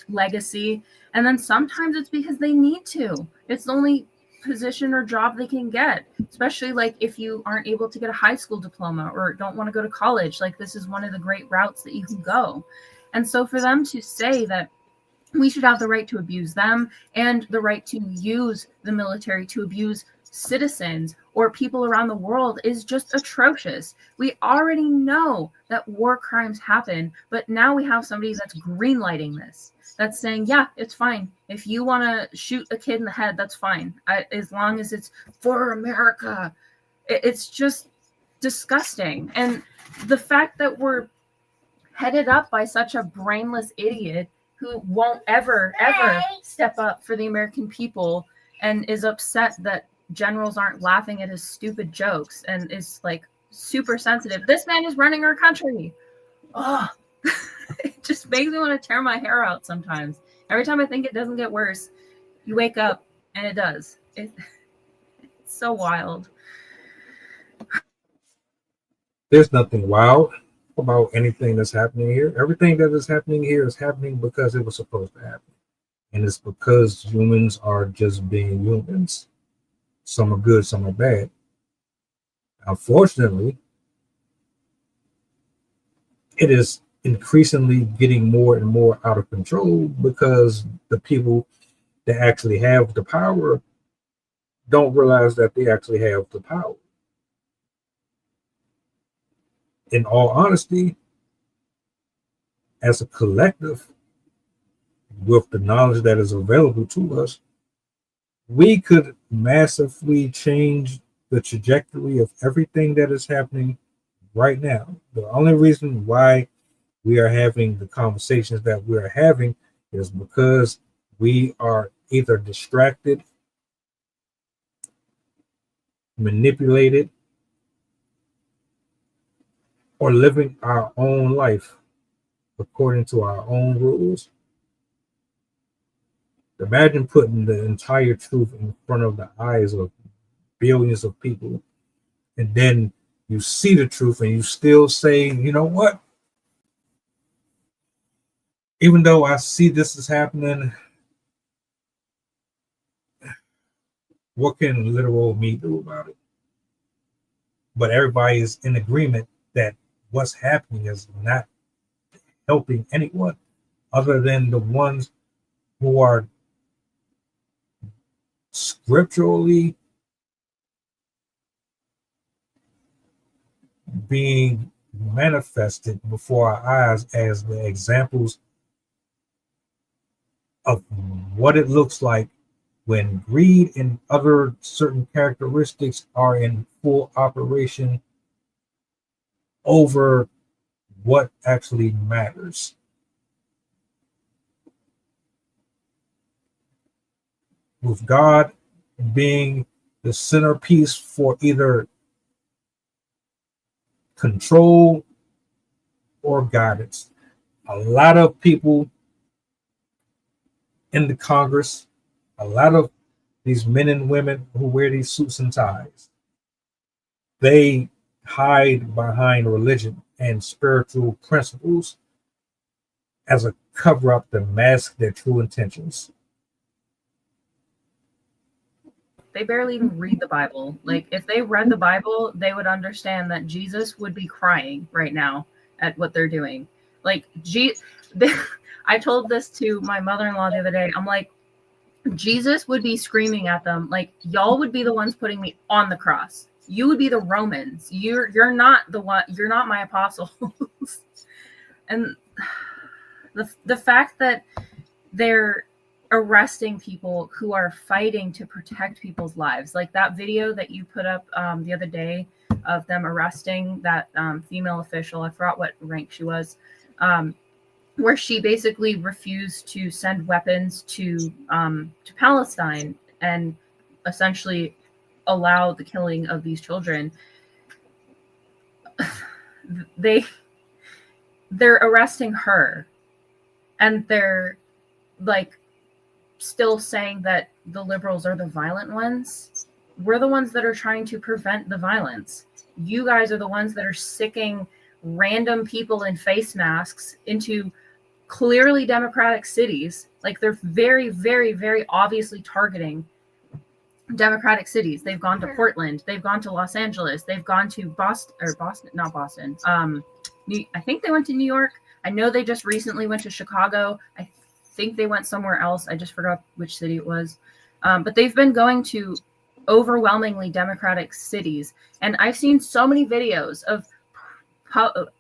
legacy. And then sometimes it's because they need to. It's the only position or job they can get, especially like if you aren't able to get a high school diploma or don't want to go to college. Like, this is one of the great routes that you can go. And so for them to say that we should have the right to abuse them and the right to use the military to abuse citizens or people around the world is just atrocious. We already know that war crimes happen, but now we have somebody that's greenlighting this, that's saying, yeah, it's fine. If you want to shoot a kid in the head, that's fine, as long as it's for America. It's just disgusting. And the fact that we're headed up by such a brainless idiot who won't ever step up for the American people and is upset that generals aren't laughing at his stupid jokes and is like super sensitive. This man is running our country. Oh, it just makes me want to tear my hair out sometimes. Every time I think it doesn't get worse, you wake up and it does. It's so wild. There's nothing wild about anything that's happening here. Everything that is happening here is happening because it was supposed to happen. And it's because humans are just being humans. Some are good, some are bad. Unfortunately, it is increasingly getting more and more out of control because the people that actually have the power don't realize that they actually have the power. In all honesty, as a collective, with the knowledge that is available to us, we could massively change the trajectory of everything that is happening right now. The only reason why we are having the conversations that we are having is because we are either distracted, manipulated, or living our own life according to our own rules. Imagine putting the entire truth in front of the eyes of billions of people, and then you see the truth and you still say, you know what? Even though I see this is happening, what can little old me do about it? But everybody is in agreement that what's happening is not helping anyone other than the ones who are scripturally being manifested before our eyes as the examples of what it looks like when greed and other certain characteristics are in full operation over what actually matters. With God being the centerpiece for either control or guidance. A lot of people in the Congress, a lot of these men and women who wear these suits and ties, they hide behind religion and spiritual principles as a cover up to mask their true intentions. They barely even read the Bible. Like, if they read the Bible, they would understand that Jesus would be crying right now at what they're doing. Like, I told this to my mother-in-law the other day. I'm like, Jesus would be screaming at them, like, y'all would be the ones putting me on the cross. You would be the Romans. You're not the one. You're not my apostles. And the fact that they're arresting people who are fighting to protect people's lives, like that video that you put up the other day of them arresting that female official, I forgot what rank she was, where she basically refused to send weapons to Palestine and essentially allow the killing of these children. They're arresting her, and they're like still saying that the liberals are the violent ones. We're the ones that are trying to prevent the violence. You guys are the ones that are sicking random people in face masks into clearly democratic cities. Like, they're very, very, very obviously targeting democratic cities. They've gone to Portland, they've gone to Los Angeles, they've gone to not Boston. I think they went to New York. I know they just recently went to Chicago. I think they went somewhere else. I just forgot which city it was. But they've been going to overwhelmingly democratic cities. And I've seen so many videos of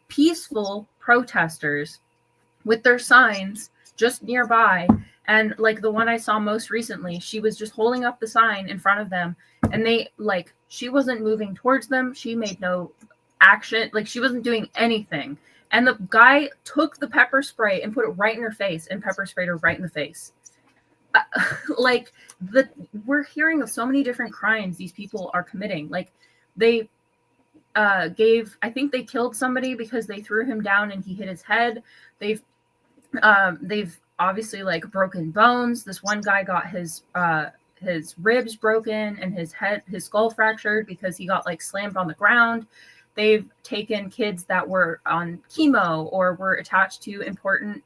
peaceful protesters with their signs just nearby. And like the one I saw most recently, she was just holding up the sign in front of them, and she wasn't moving towards them. She made no action. Like, she wasn't doing anything. And the guy took the pepper spray and put it right in her face and pepper sprayed her right in the face. We're hearing of so many different crimes these people are committing. Like, they I think they killed somebody because they threw him down and he hit his head. They've obviously like broken bones. This one guy got his ribs broken and his skull fractured because he got like slammed on the ground. They've taken kids that were on chemo or were attached to important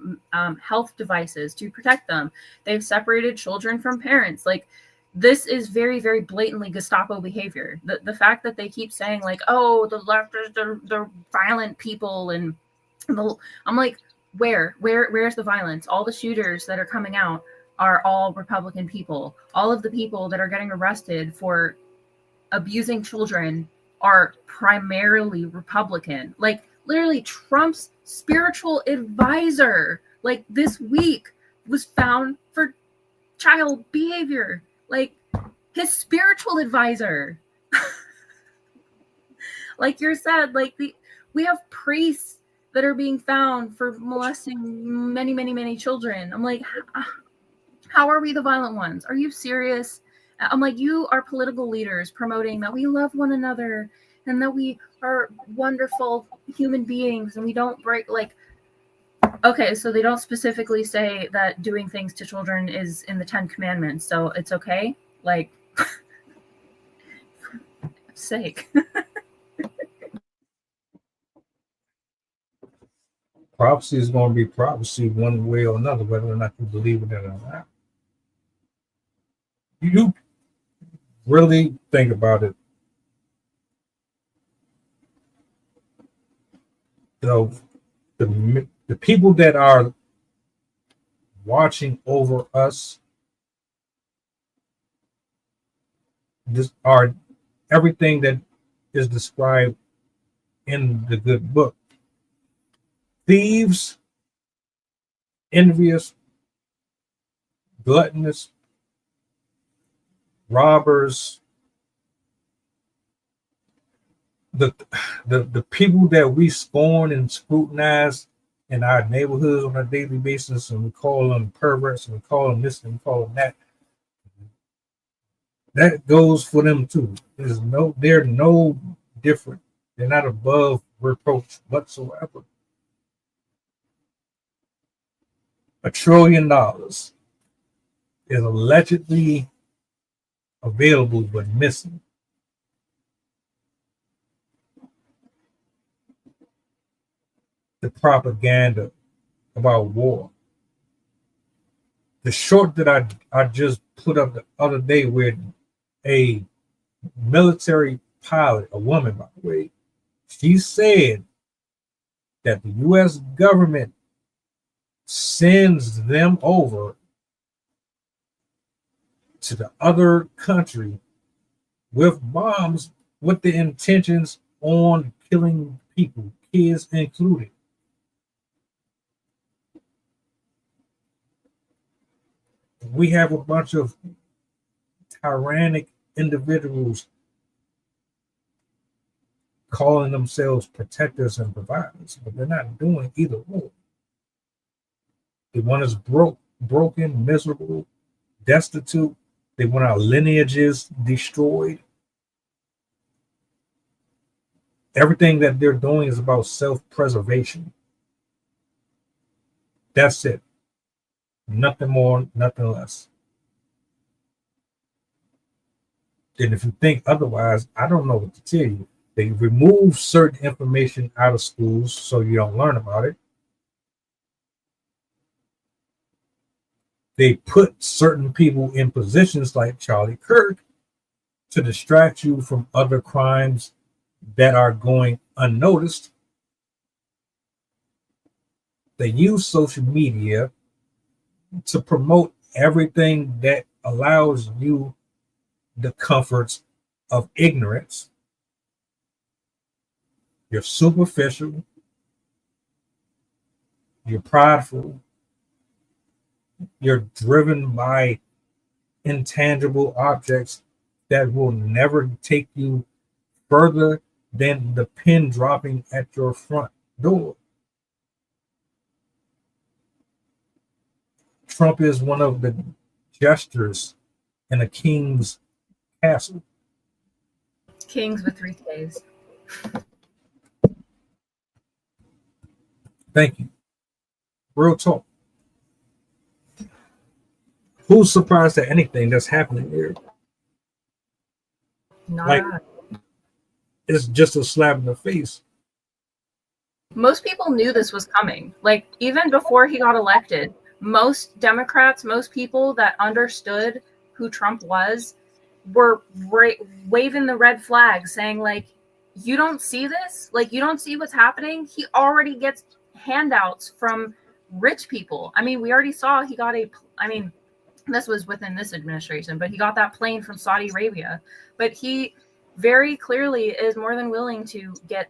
health devices to protect them. They've separated children from parents. Like, this is very, very blatantly Gestapo behavior. The fact that they keep saying like, oh, the left is the violent people, and I'm like, where's the violence? All the shooters that are coming out are all Republican people. All of the people that are getting arrested for abusing children are primarily Republican. Like, literally Trump's spiritual advisor, like this week, was found for child behavior. Like, his spiritual advisor. like you said, like we have priests that are being found for molesting many, many, many children. I'm like, how are we the violent ones? Are you serious? I'm like, you are political leaders promoting that we love one another and that we are wonderful human beings and we don't break, like, okay, so they don't specifically say that doing things to children is in the 10 Commandments, so it's okay? Like, for sake. Prophecy is going to be prophecy one way or another, whether or not you believe in it or not. You really think about it. The people that are watching over us are everything that is described in the good book. Thieves, envious, gluttonous, robbers, the people that we scorn and scrutinize in our neighborhoods on a daily basis, and we call them perverts, and we call them this, and we call them that. That goes for them too. They're no different. They're not above reproach whatsoever. $1 trillion is allegedly available but missing. The propaganda about war. The short that I just put up the other day where a military pilot, a woman by the way, she said that the U.S. government sends them over to the other country with bombs with the intentions on killing people, kids included. We have a bunch of tyrannic individuals calling themselves protectors and providers, but they're not doing either one. They want us broken, miserable, destitute. They want our lineages destroyed. Everything that they're doing is about self-preservation. That's it. Nothing more, nothing less. And if you think otherwise, I don't know what to tell you. They remove certain information out of schools so you don't learn about it. They put certain people in positions like Charlie Kirk to distract you from other crimes that are going unnoticed. They use social media to promote everything that allows you the comforts of ignorance. You're superficial. You're prideful. You're driven by intangible objects that will never take you further than the pin dropping at your front door. Trump is one of the jesters in a king's castle. Kings with 3 Ks. Thank you. Real talk. Who's surprised at anything that's happening here? Like, it's just a slap in the face. Most people knew this was coming. Like, even before he got elected, most Democrats, most people that understood who Trump was, were waving the red flag, saying, like, you don't see this? Like, you don't see what's happening? He already gets handouts from rich people. I mean, we already saw he got this was within this administration, but he got that plane from Saudi Arabia. But he very clearly is more than willing to get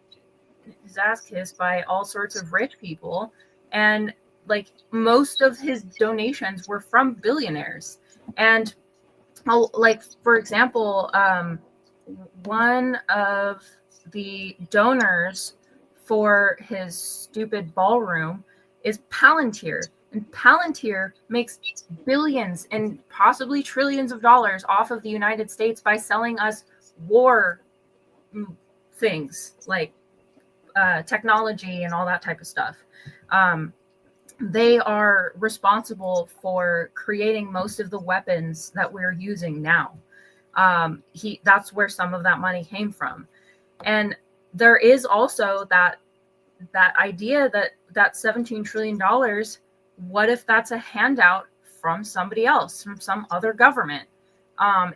his ass kissed by all sorts of rich people. And like, most of his donations were from billionaires. And like, for example, one of the donors for his stupid ballroom is Palantir. And Palantir makes billions and possibly trillions of dollars off of the United States by selling us war things like technology and all that type of stuff. They are responsible for creating most of the weapons that we're using now. That's where some of that money came from. And there is also that idea that $17 trillion, what if that's a handout from somebody else, from some other government?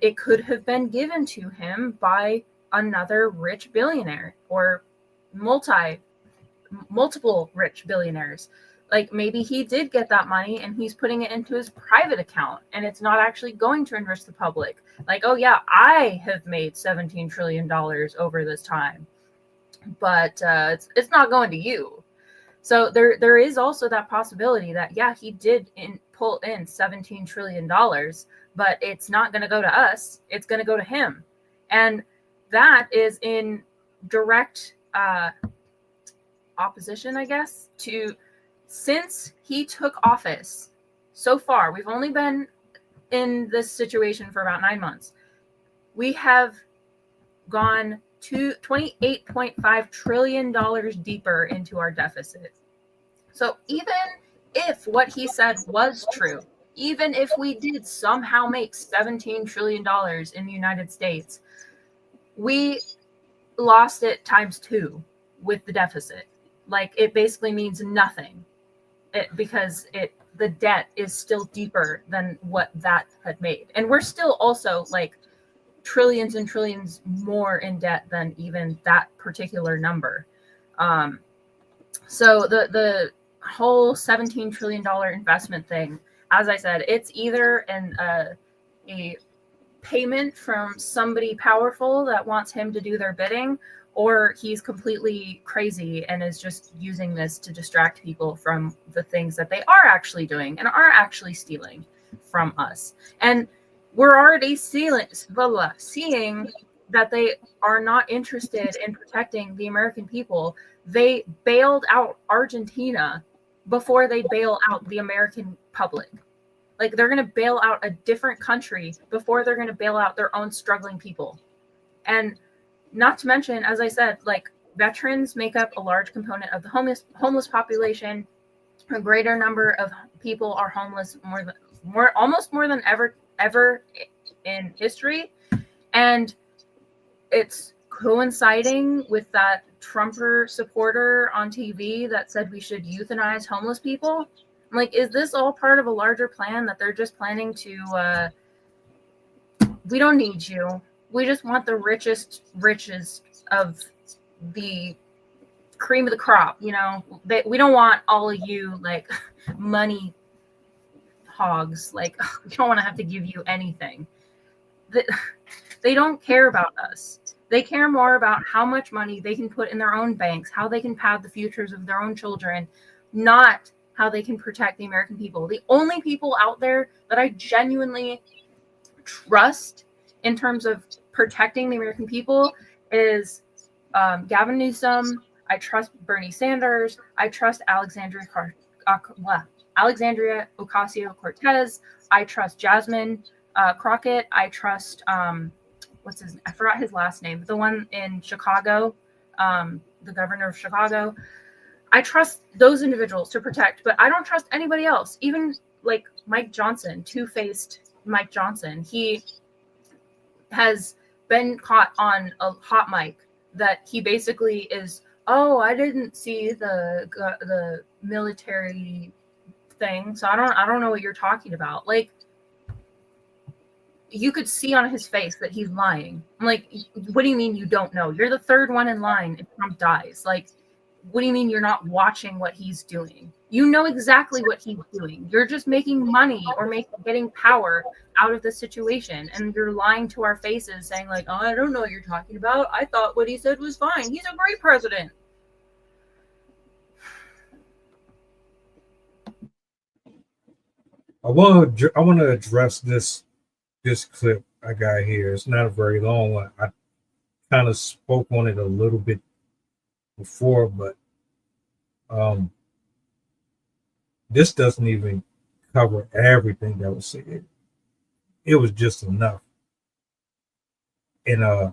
It could have been given to him by another rich billionaire or multiple rich billionaires. Like maybe he did get that money and he's putting it into his private account and it's not actually going to enrich the public. Like, oh yeah, I have made $17 trillion over this time, but it's not going to you. So there is also that possibility that, yeah, he did pull in $17 trillion, but it's not going to go to us. It's going to go to him. And that is in direct opposition, I guess, to since he took office so far. We've only been in this situation for about 9 months. We have gone to $28.5 trillion deeper into our deficit. So even if what he said was true, even if we did somehow make $17 trillion in the United States, we lost it times 2 with the deficit. Like it basically means nothing because the debt is still deeper than what that had made. And we're still also like trillions and trillions more in debt than even that particular number. So the whole $17 trillion investment thing, as I said, it's either a payment from somebody powerful that wants him to do their bidding, or he's completely crazy and is just using this to distract people from the things that they are actually doing and are actually stealing from us. And we're already seeing that they are not interested in protecting the American people. They bailed out Argentina before they bail out the American public. Like they're going to bail out a different country before they're going to bail out their own struggling people. And not to mention, as I said, like veterans make up a large component of the homeless population. A greater number of people are homeless almost more than ever in history. And it's coinciding with that Trumper supporter on TV that said we should euthanize homeless people. I'm like, is this all part of a larger plan that they're just planning to, we don't need you. We just want the riches of the cream of the crop, you know? We don't want all of you, like, money hogs. Like, we don't want to have to give you anything. They don't care about us. They care more about how much money they can put in their own banks, how they can pad the futures of their own children, not how they can protect the American people. The only people out there that I genuinely trust in terms of protecting the American people is Gavin Newsom. I trust Bernie Sanders. I trust Alexandria Ocasio-Cortez. I trust Jasmine Crockett. I trust I forgot his last name, the one in Chicago, the governor of Chicago. I trust those individuals to protect, but I don't trust anybody else. Even like Mike Johnson, two-faced Mike Johnson. He has been caught on a hot mic that he basically is, oh, I didn't see the military thing, so I don't know what you're talking about. Like, you could see on his face that he's lying. I'm like, what do you mean you don't know? You're the third one in line if Trump dies. Like, what do you mean you're not watching what he's doing? You know exactly what he's doing. You're just making money or getting power out of the situation. And you're lying to our faces saying like, oh, I don't know what you're talking about. I thought what he said was fine. He's a great president. I want to address this clip I got here. It's not a very long one. I kind of spoke on it a little bit before, but this doesn't even cover everything that was said. It was just enough. And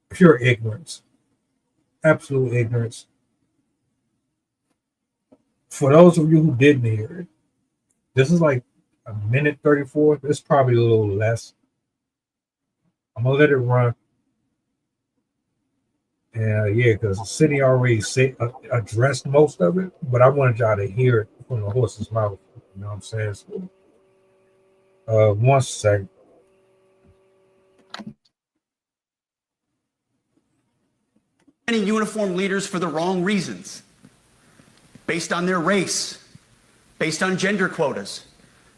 pure ignorance, absolute ignorance. For those of you who didn't hear it, this is like a minute 34. It's probably a little less. I'm gonna let it run. And yeah, because the city already addressed most of it, but I wanted y'all to hear it from the horse's mouth. You know what I'm saying? So, 1 second. Many uniform leaders for the wrong reasons, based on their race, based on gender quotas,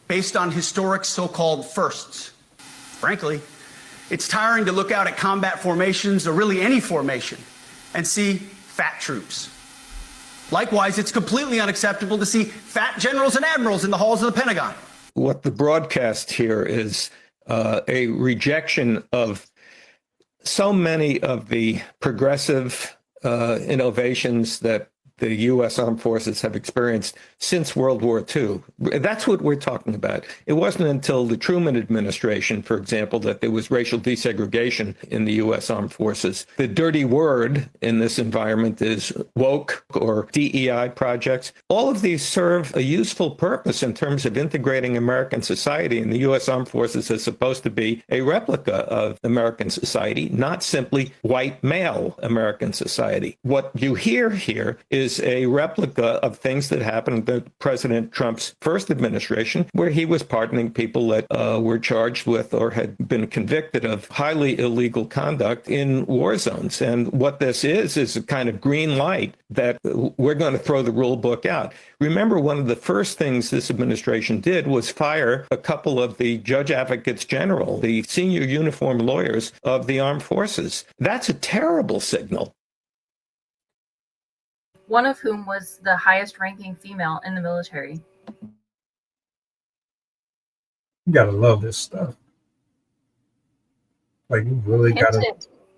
based on historic so-called firsts. Frankly, it's tiring to look out at combat formations, or really any formation, and see fat troops. Likewise, it's completely unacceptable to see fat generals and admirals in the halls of the Pentagon. What the broadcast here is a rejection of so many of the progressive innovations that the U.S. Armed Forces have experienced since World War II. That's what we're talking about. It wasn't until the Truman administration, for example, that there was racial desegregation in the U.S. Armed Forces. The dirty word in this environment is woke or DEI projects. All of these serve a useful purpose in terms of integrating American society, and the U.S. Armed Forces is supposed to be a replica of American society, not simply white male American society. What you hear here is a replica of things that happened in President Trump's first administration, where he was pardoning people that were charged with or had been convicted of highly illegal conduct in war zones. And what this is a kind of green light that we're going to throw the rule book out. Remember, one of the first things this administration did was fire a couple of the judge advocates general, the senior uniformed lawyers of the armed forces. That's a terrible signal. One of whom was the highest ranking female in the military. You gotta love this stuff. Like, you really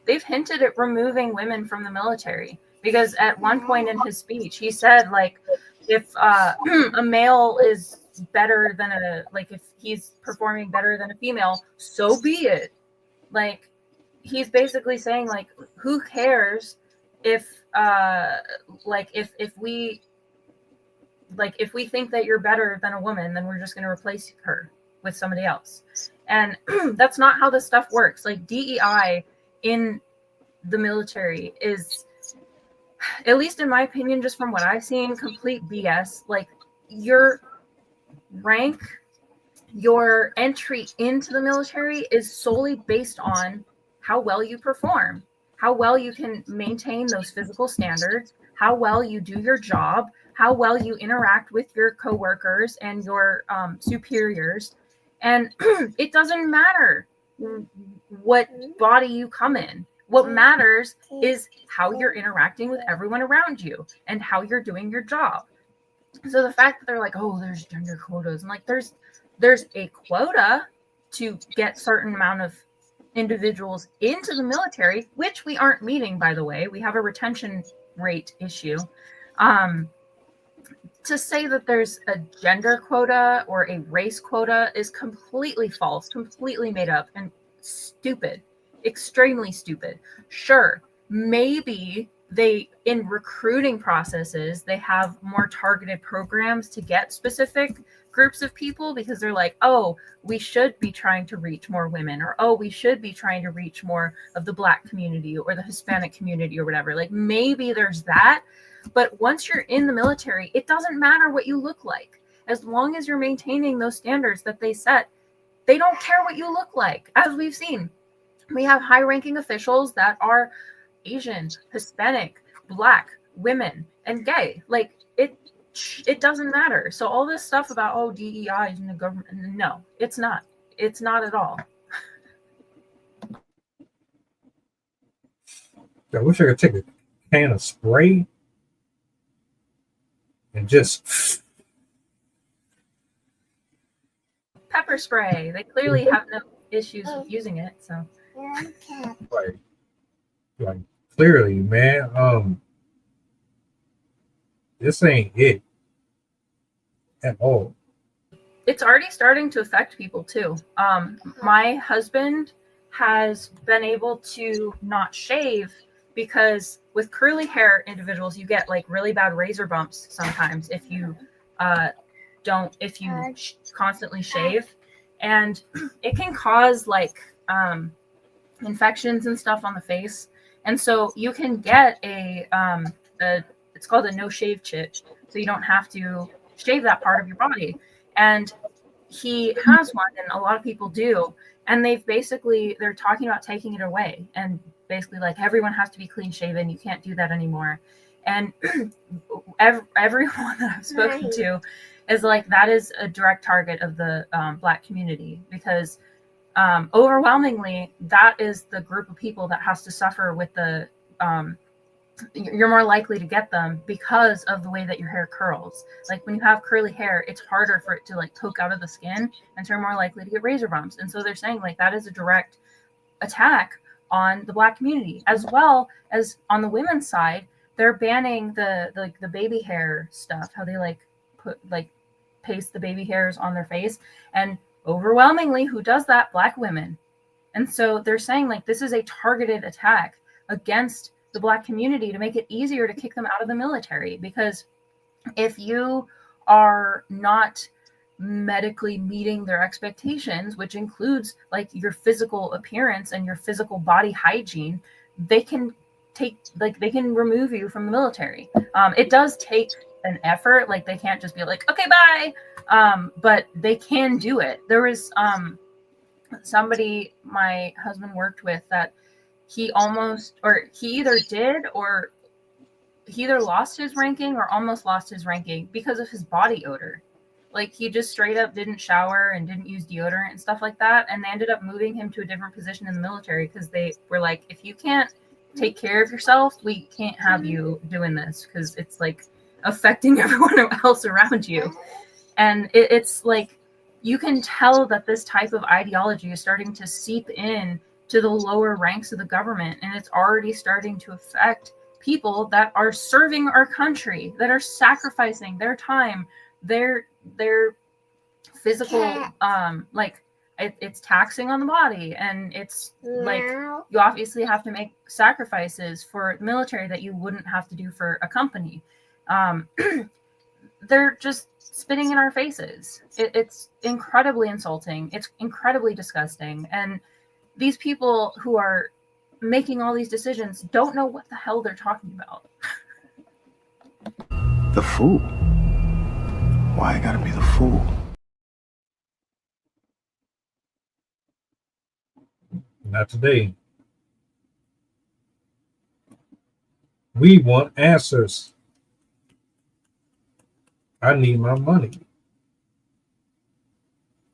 They've hinted at removing women from the military, because at one point in his speech, he said, like, if a male is better than if he's performing better than a female, so be it. Like, he's basically saying, like, who cares if if we think that you're better than a woman, then we're just going to replace her with somebody else. And that's not how this stuff works. Like, DEI in the military is, at least in my opinion, just from what I've seen, complete BS. Like, your rank, your entry into the military is solely based on how well you perform, how well you can maintain those physical standards, how well you do your job, how well you interact with your coworkers and your superiors. And it doesn't matter what body you come in. What matters is how you're interacting with everyone around you and how you're doing your job. So the fact that they're like, oh, there's gender quotas, and like there's a quota to get certain amount of individuals into the military, which we aren't meeting, by the way. We have a retention rate issue. To say that there's a gender quota or a race quota is completely false, completely made up, and stupid, extremely stupid. Sure, maybe they, in recruiting processes, they have more targeted programs to get specific groups of people, because they're like, oh, we should be trying to reach more women, or oh, we should be trying to reach more of the Black community or the Hispanic community or whatever. Like, maybe there's that. But once you're in the military, it doesn't matter what you look like. As long as you're maintaining those standards that they set, they don't care what you look like. As we've seen, we have high-ranking officials that are Asian, Hispanic, Black, women, and gay. Like, it doesn't matter. So all this stuff about, oh, DEI is in the government, no, it's not. It's not at all. I wish I could take a can of spray and just Pepper spray. They clearly have no issues with using it. So Like clearly, man, this ain't it at all. It's already starting to affect people too. My husband has been able to not shave because with curly hair individuals, you get like really bad razor bumps sometimes if you constantly shave, and it can cause like infections and stuff on the face. And so you can get it's called a no shave chit, so you don't have to shave that part of your body. And he has one, and a lot of people do, and they're talking about taking it away, and basically like everyone has to be clean shaven, you can't do that anymore. And everyone that I've spoken to is like, that is a direct target of the Black community, because overwhelmingly that is the group of people that has to suffer with the you're more likely to get them because of the way that your hair curls. Like when you have curly hair, it's harder for it to like poke out of the skin, and so you're more likely to get razor bumps. And so they're saying like that is a direct attack on the Black community, as well as on the women's side. They're banning the baby hair stuff, how they like paste the baby hairs on their face, and overwhelmingly who does that? Black women. And so they're saying like this is a targeted attack against the Black community to make it easier to kick them out of the military, because if you are not medically meeting their expectations, which includes like your physical appearance and your physical body hygiene, they can remove you from the military. It does take an effort. Like they can't just be like, okay, bye. But they can do it. There was somebody my husband worked with that he either lost his ranking or almost lost his ranking because of his body odor. Like he just straight up didn't shower and didn't use deodorant and stuff like that. And they ended up moving him to a different position in the military because they were like, if you can't take care of yourself, we can't have you doing this because it's like affecting everyone else around you. And it's like, you can tell that this type of ideology is starting to seep in to the lower ranks of the government, and it's already starting to affect people that are serving our country, that are sacrificing their time, their physical it's taxing on the body, and it's like you obviously have to make sacrifices for the military that you wouldn't have to do for a company. They're just spitting in our faces. It's incredibly insulting. It's incredibly disgusting. And these people who are making all these decisions don't know what the hell they're talking about. The fool? Why I gotta be the fool? Not today. We want answers. I need my money.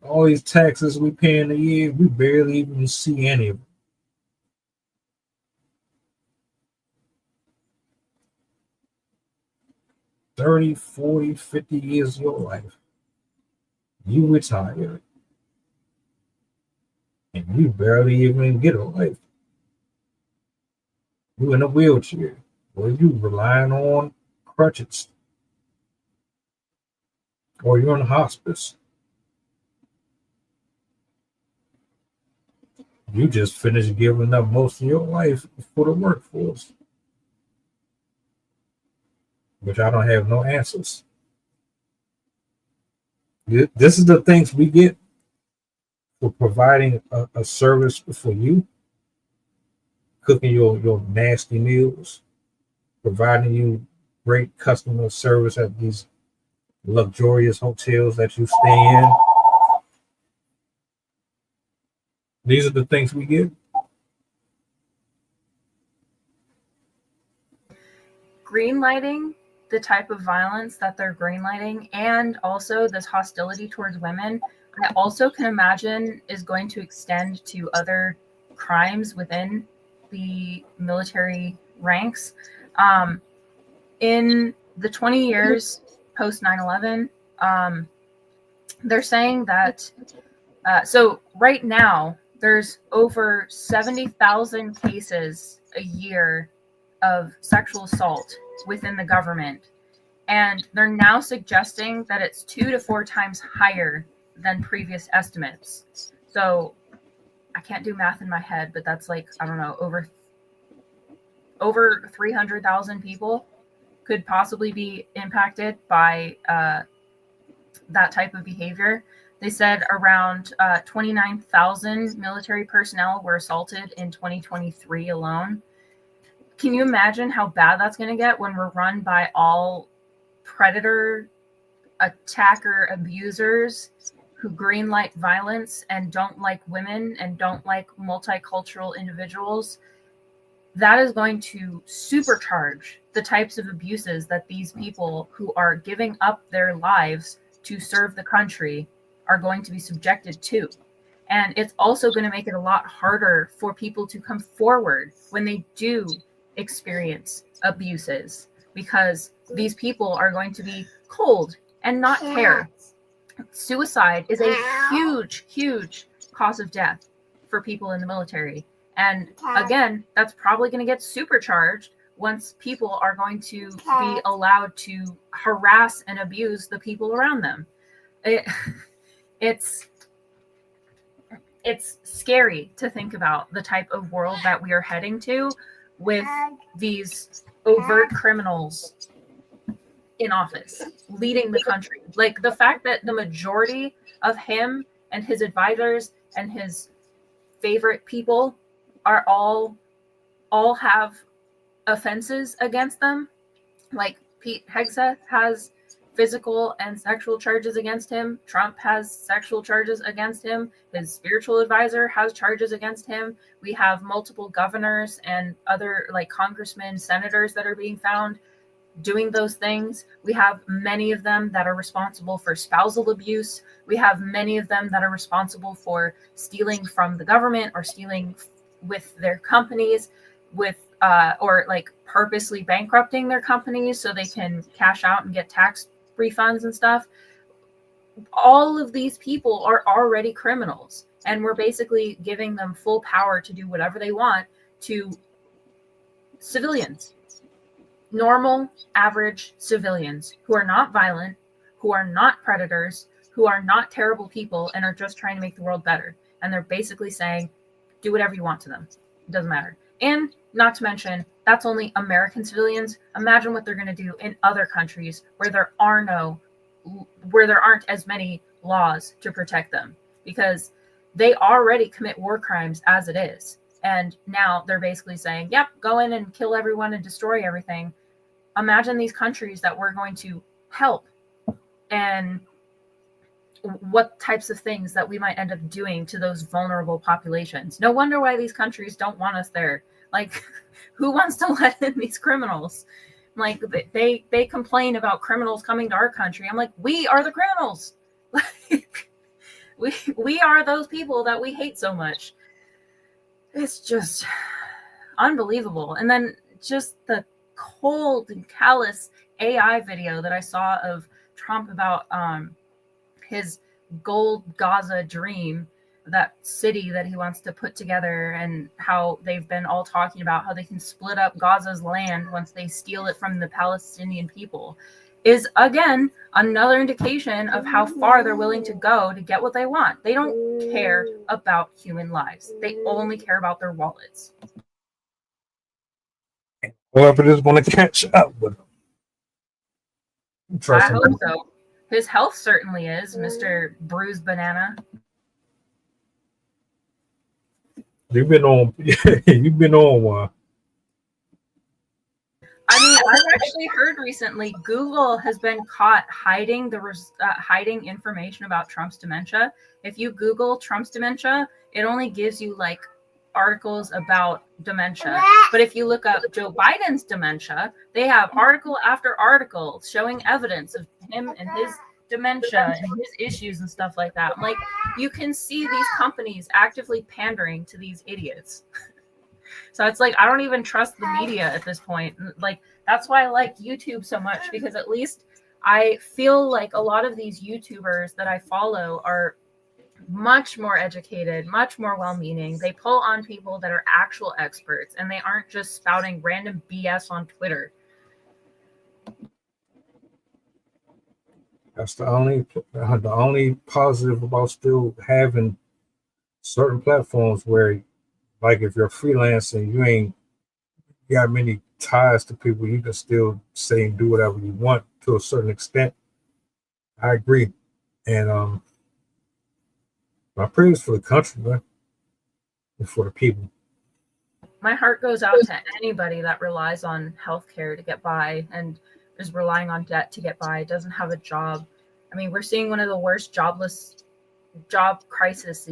All these taxes we pay in a year, we barely even see any of them. $30, $40, $50 years of your life. You retire. And you barely even get a life. You in a wheelchair. Or you relying on crutches. Or you're in a hospice. You just finished giving up most of your life for the workforce. Which I don't have no answers. This is the things we get for providing a service for you. Cooking your nasty meals. Providing you great customer service at these luxurious hotels that you stay in. These are the things we get. Greenlighting the type of violence that they're greenlighting, and also this hostility towards women, I also can imagine is going to extend to other crimes within the military ranks. In the 20 years post 9/11, they're saying that so right now There's over 70,000 cases a year of sexual assault within the government. And they're now suggesting that it's 2 to 4 times higher than previous estimates. So I can't do math in my head, but that's like, I don't know, over 300,000 people could possibly be impacted by that type of behavior. They said around 29,000 military personnel were assaulted in 2023 alone. Can you imagine how bad that's going to get when we're run by all predator, attacker, abusers who greenlight violence and don't like women and don't like multicultural individuals? That is going to supercharge the types of abuses that these people who are giving up their lives to serve the country are going to be subjected to. And it's also going to make it a lot harder for people to come forward when they do experience abuses, because these people are going to be cold and not care. Suicide is a huge, huge cause of death for people in the military. And again, that's probably going to get supercharged once people are going to be allowed to harass and abuse the people around them. It's scary to think about the type of world that we are heading to with these overt criminals in office leading the country. Like the fact that the majority of him and his advisors and his favorite people are all have offenses against them. Like Pete Hegseth has physical and sexual charges against him. Trump has sexual charges against him. His spiritual advisor has charges against him. We have multiple governors and other like congressmen, senators that are being found doing those things. We have many of them that are responsible for spousal abuse. We have many of them that are responsible for stealing from the government or stealing with their companies, with or like purposely bankrupting their companies so they can cash out and get tax refunds and stuff. All of these people are already criminals, and we're basically giving them full power to do whatever they want to civilians, normal, average civilians who are not violent, who are not predators, who are not terrible people, and are just trying to make the world better. And they're basically saying, do whatever you want to them. It doesn't matter. And not to mention, that's only American civilians. Imagine what they're going to do in other countries where there aren't as many laws to protect them, because they already commit war crimes as it is. And now they're basically saying, yep, go in and kill everyone and destroy everything. Imagine these countries that we're going to help and what types of things that we might end up doing to those vulnerable populations. No wonder why these countries don't want us there. Like, who wants to let in these criminals? Like, they complain about criminals coming to our country. I'm like, we are the criminals. we are those people that we hate so much. It's just unbelievable. And then just the cold and callous AI video that I saw of Trump about his gold Gaza dream, that city that he wants to put together, and how they've been all talking about how they can split up Gaza's land once they steal it from the Palestinian people, is again another indication of how far they're willing to go to get what they want. They don't care about human lives. They only care about their wallets. Whoever just want to catch up with them. I hope so. His health certainly is, Mr. Bruised Banana. You've been on one. I mean, I've actually heard recently Google has been caught hiding hiding information about Trump's dementia. If you Google Trump's dementia, it only gives you like articles about dementia. But if you look up Joe Biden's dementia, they have article after article showing evidence of him and his dementia and his issues and stuff like that. Like, you can see these companies actively pandering to these idiots. So it's like, I don't even trust the media at this point. Like, that's why I like YouTube so much, because at least I feel like a lot of these YouTubers that I follow are much more educated, much more well-meaning. They pull on people that are actual experts, and they aren't just spouting random BS on Twitter. That's the only positive about still having certain platforms where, like, if you're freelancing, you ain't got many ties to people. You can still say and do whatever you want to a certain extent. I agree, and my prayers for the country, man, and for the people. My heart goes out to anybody that relies on healthcare to get by and is relying on debt to get by, doesn't have a job. I mean, we're seeing one of the worst job crises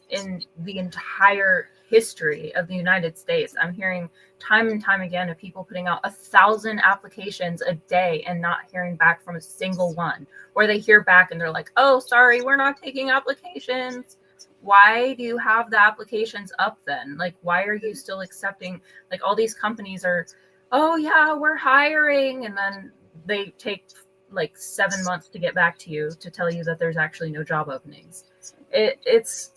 in the entire history of the United States. I'm hearing time and time again of people putting out 1,000 applications a day and not hearing back from a single one, or they hear back and they're like, oh, sorry, we're not taking applications. Why do you have the applications up then? Like, why are you still accepting? Like, all these companies are, oh yeah, we're hiring, and then they take like 7 months to get back to you to tell you that there's actually no job openings. It's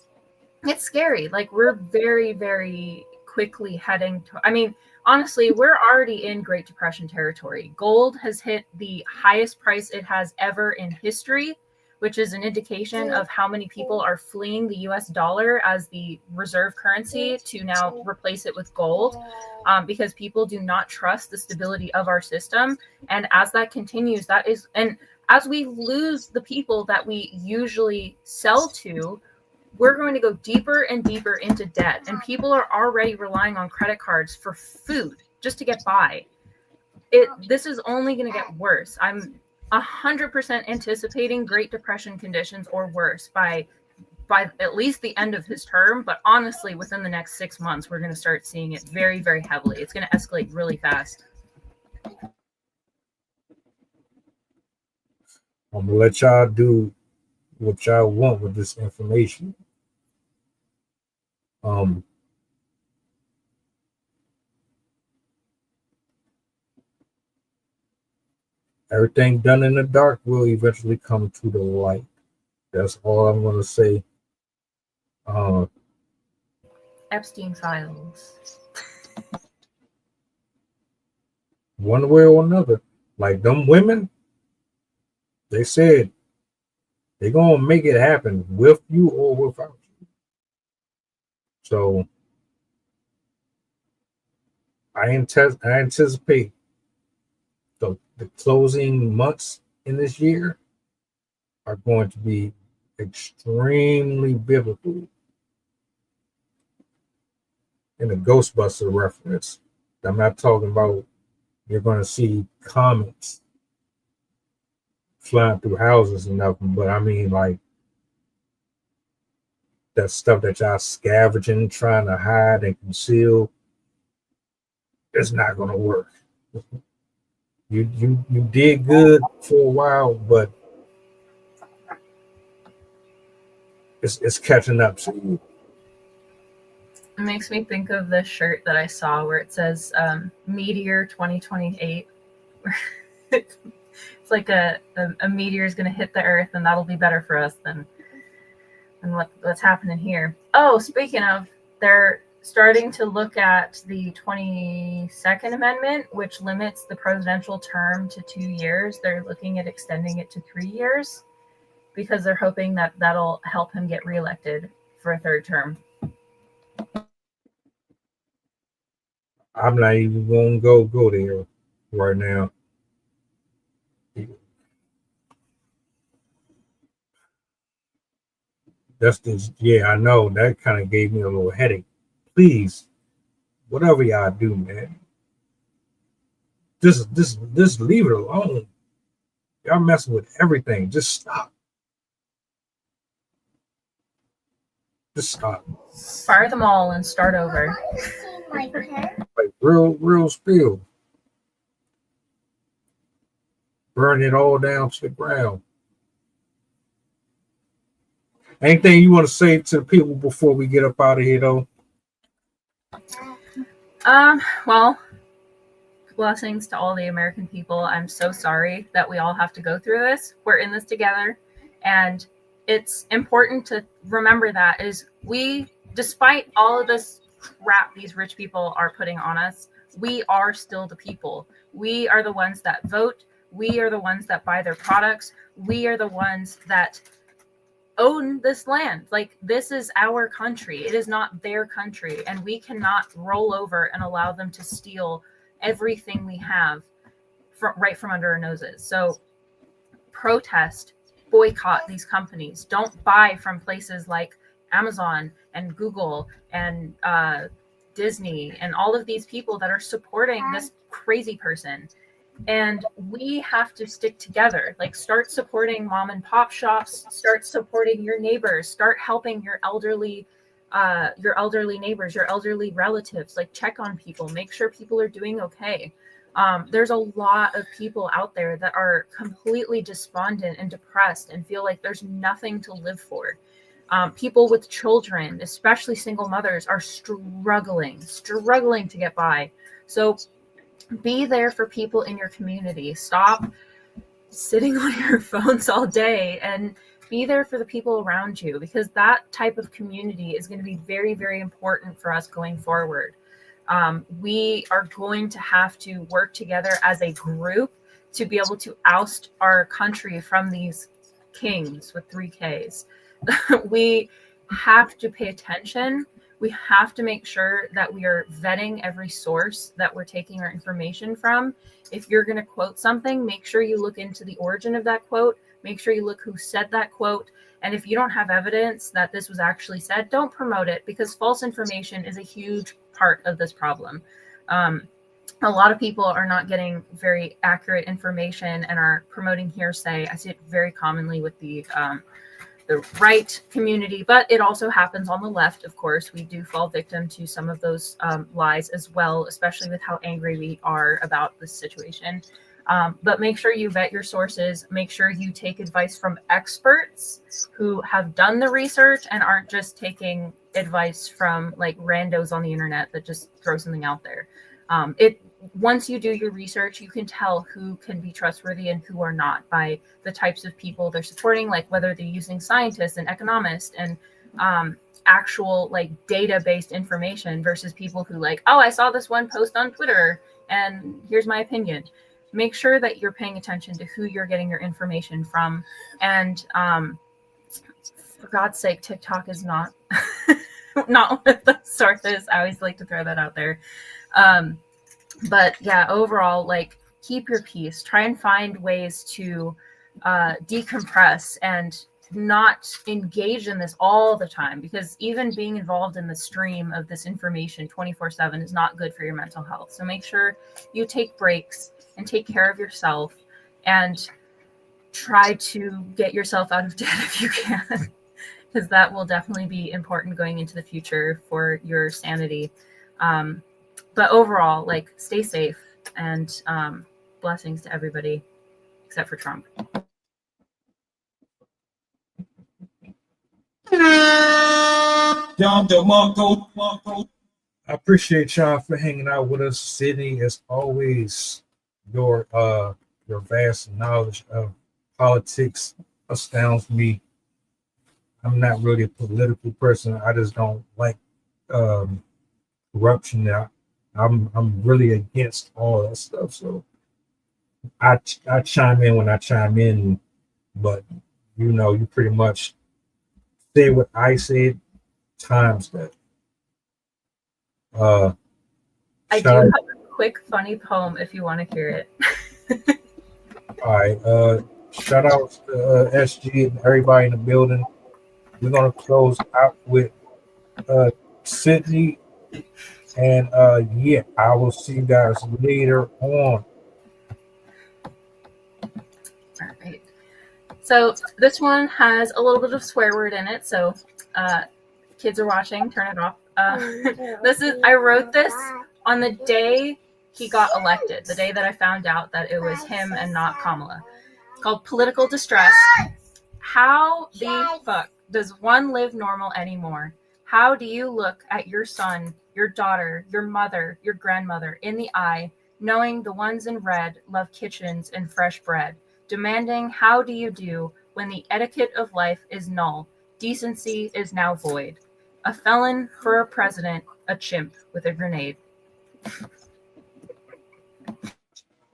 scary. Like, we're very, very quickly heading to, I mean, honestly, we're already in Great Depression territory. Gold has hit the highest price it has ever in history, which is an indication of how many people are fleeing the US dollar as the reserve currency to now replace it with gold, because people do not trust the stability of our system. And as that continues, and as we lose the people that we usually sell to, we're going to go deeper and deeper into debt. And people are already relying on credit cards for food just to get by. This is only going to get worse. I'm 100% anticipating Great Depression conditions or worse by at least the end of his term. But honestly, within the next 6 months, we're going to start seeing it very, very heavily. It's going to escalate really fast. I'm gonna let y'all do what y'all want with this information. Everything done in the dark will eventually come to the light. That's all I'm gonna say. Epstein files. One way or another, like them women, they said they're gonna make it happen with you or without you. So I anticipate the closing months in this year are going to be extremely biblical. In a Ghostbuster reference, I'm not talking about you're going to see comets flying through houses and nothing, but I mean, like, that stuff that y'all scavenging, trying to hide and conceal, it's not going to work. You did good for a while, but it's catching up to you. It makes me think of this shirt that I saw where it says Meteor 2028. It's like a meteor is going to hit the Earth, and that'll be better for us than what's happening here. Oh, speaking of, they're starting to look at the 22nd Amendment, which limits the presidential term to 2 years. They're looking at extending it to 3 years because they're hoping that that'll help him get reelected for a third term. I'm not even going to go there right now. That's just, yeah, I know that kind of gave me a little headache. Please, whatever y'all do, man, just leave it alone. Y'all messing with everything. Just stop. Just stop. Fire them all and start over. Like real spill. Burn it all down to the ground. Anything you want to say to the people before we get up out of here, though? Well, blessings to all the American people. I'm so sorry that we all have to go through this. We're in this together, and it's important to remember that is we, despite all of this crap these rich people are putting on us, we are still the people. We are the ones that vote. We are the ones that buy their products. We are the ones that own this land. Like, this is our country. It is not their country. And we cannot roll over and allow them to steal everything we have right from under our noses. So protest, boycott these companies. Don't buy from places like Amazon and Google and Disney and all of these people that are supporting this crazy person. And we have to stick together. Like, start supporting mom and pop shops, start supporting your neighbors, start helping your elderly neighbors, your elderly relatives. Like, check on people, make sure people are doing okay. There's a lot of people out there that are completely despondent and depressed and feel like there's nothing to live for. People with children, especially single mothers, are struggling to get by. So be there for people in your community. Stop sitting on your phones all day and be there for the people around you, because that type of community is going to be very, very important for us going forward. We are going to have to work together as a group to be able to oust our country from these kings with 3 Ks. We have to pay attention. We have to make sure that we are vetting every source that we're taking our information from. If you're going to quote something, make sure you look into the origin of that quote. Make sure you look who said that quote. And if you don't have evidence that this was actually said, don't promote it, because false information is a huge part of this problem. A lot of people are not getting very accurate information and are promoting hearsay. I see it very commonly with the right community, but it also happens on the left. Of course, we do fall victim to some of those lies as well, especially with how angry we are about this situation. But make sure you vet your sources. Make sure you take advice from experts who have done the research and aren't just taking advice from like randos on the internet that just throw something out there. Once you do your research, you can tell who can be trustworthy and who are not by the types of people they're supporting, like whether they're using scientists and economists and actual like data-based information versus people who like, oh, I saw this one post on Twitter and here's my opinion. Make sure that you're paying attention to who you're getting your information from. And for God's sake, TikTok is not not one of the sources. I always like to throw that out there. But yeah, overall, like, keep your peace. Try and find ways to decompress and not engage in this all the time, because even being involved in the stream of this information 24/7 is not good for your mental health. So make sure you take breaks and take care of yourself and try to get yourself out of debt if you can, because that will definitely be important going into the future for your sanity. But overall, like, stay safe and blessings to everybody except for Trump. I appreciate y'all for hanging out with us. Sydney, as always, your vast knowledge of politics astounds me. I'm not really a political person. I just don't like corruption. I'm really against all that stuff. So I chime in when I chime in, but you know, you pretty much say what I said times that. I do have a quick funny poem if you want to hear it. All right. Shout out to SG and everybody in the building. We're gonna close out with Sydney, and yeah, I will see you guys later on. All right. So this one has a little bit of swear word in it, so kids are watching, turn it off. I wrote this on the day he got elected, the day that I found out that it was him and not Kamala. It's called Political Distress. How the fuck does one live normal anymore? How do you look at your son, your daughter, your mother, your grandmother in the eye, knowing the ones in red love kitchens and fresh bread, demanding how do you do when the etiquette of life is null, decency is now void. A felon for a president, a chimp with a grenade.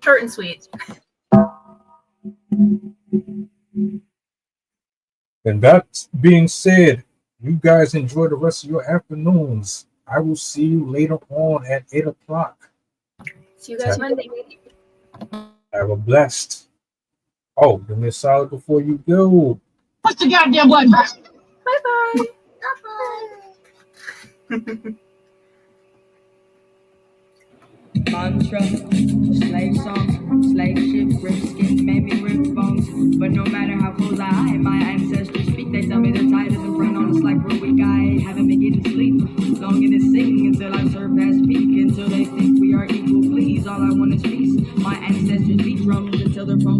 Short and sweet. And that being said, you guys enjoy the rest of your afternoons. I will see you later on at 8 o'clock. See you guys Monday. Have a blessed. Oh, give me a solid before you go. Push the goddamn button. Bye-bye. Mantra, slave song, slave ship, rip skin, maybe rip bones. But no matter how close I eye, my ancestors speak. They tell me the tide isn't front on us like we're weak. I haven't been getting sleep. Longing to sing until I surpass peak. Until they think we are equal, please. All I want is peace. My ancestors beat drums until their bones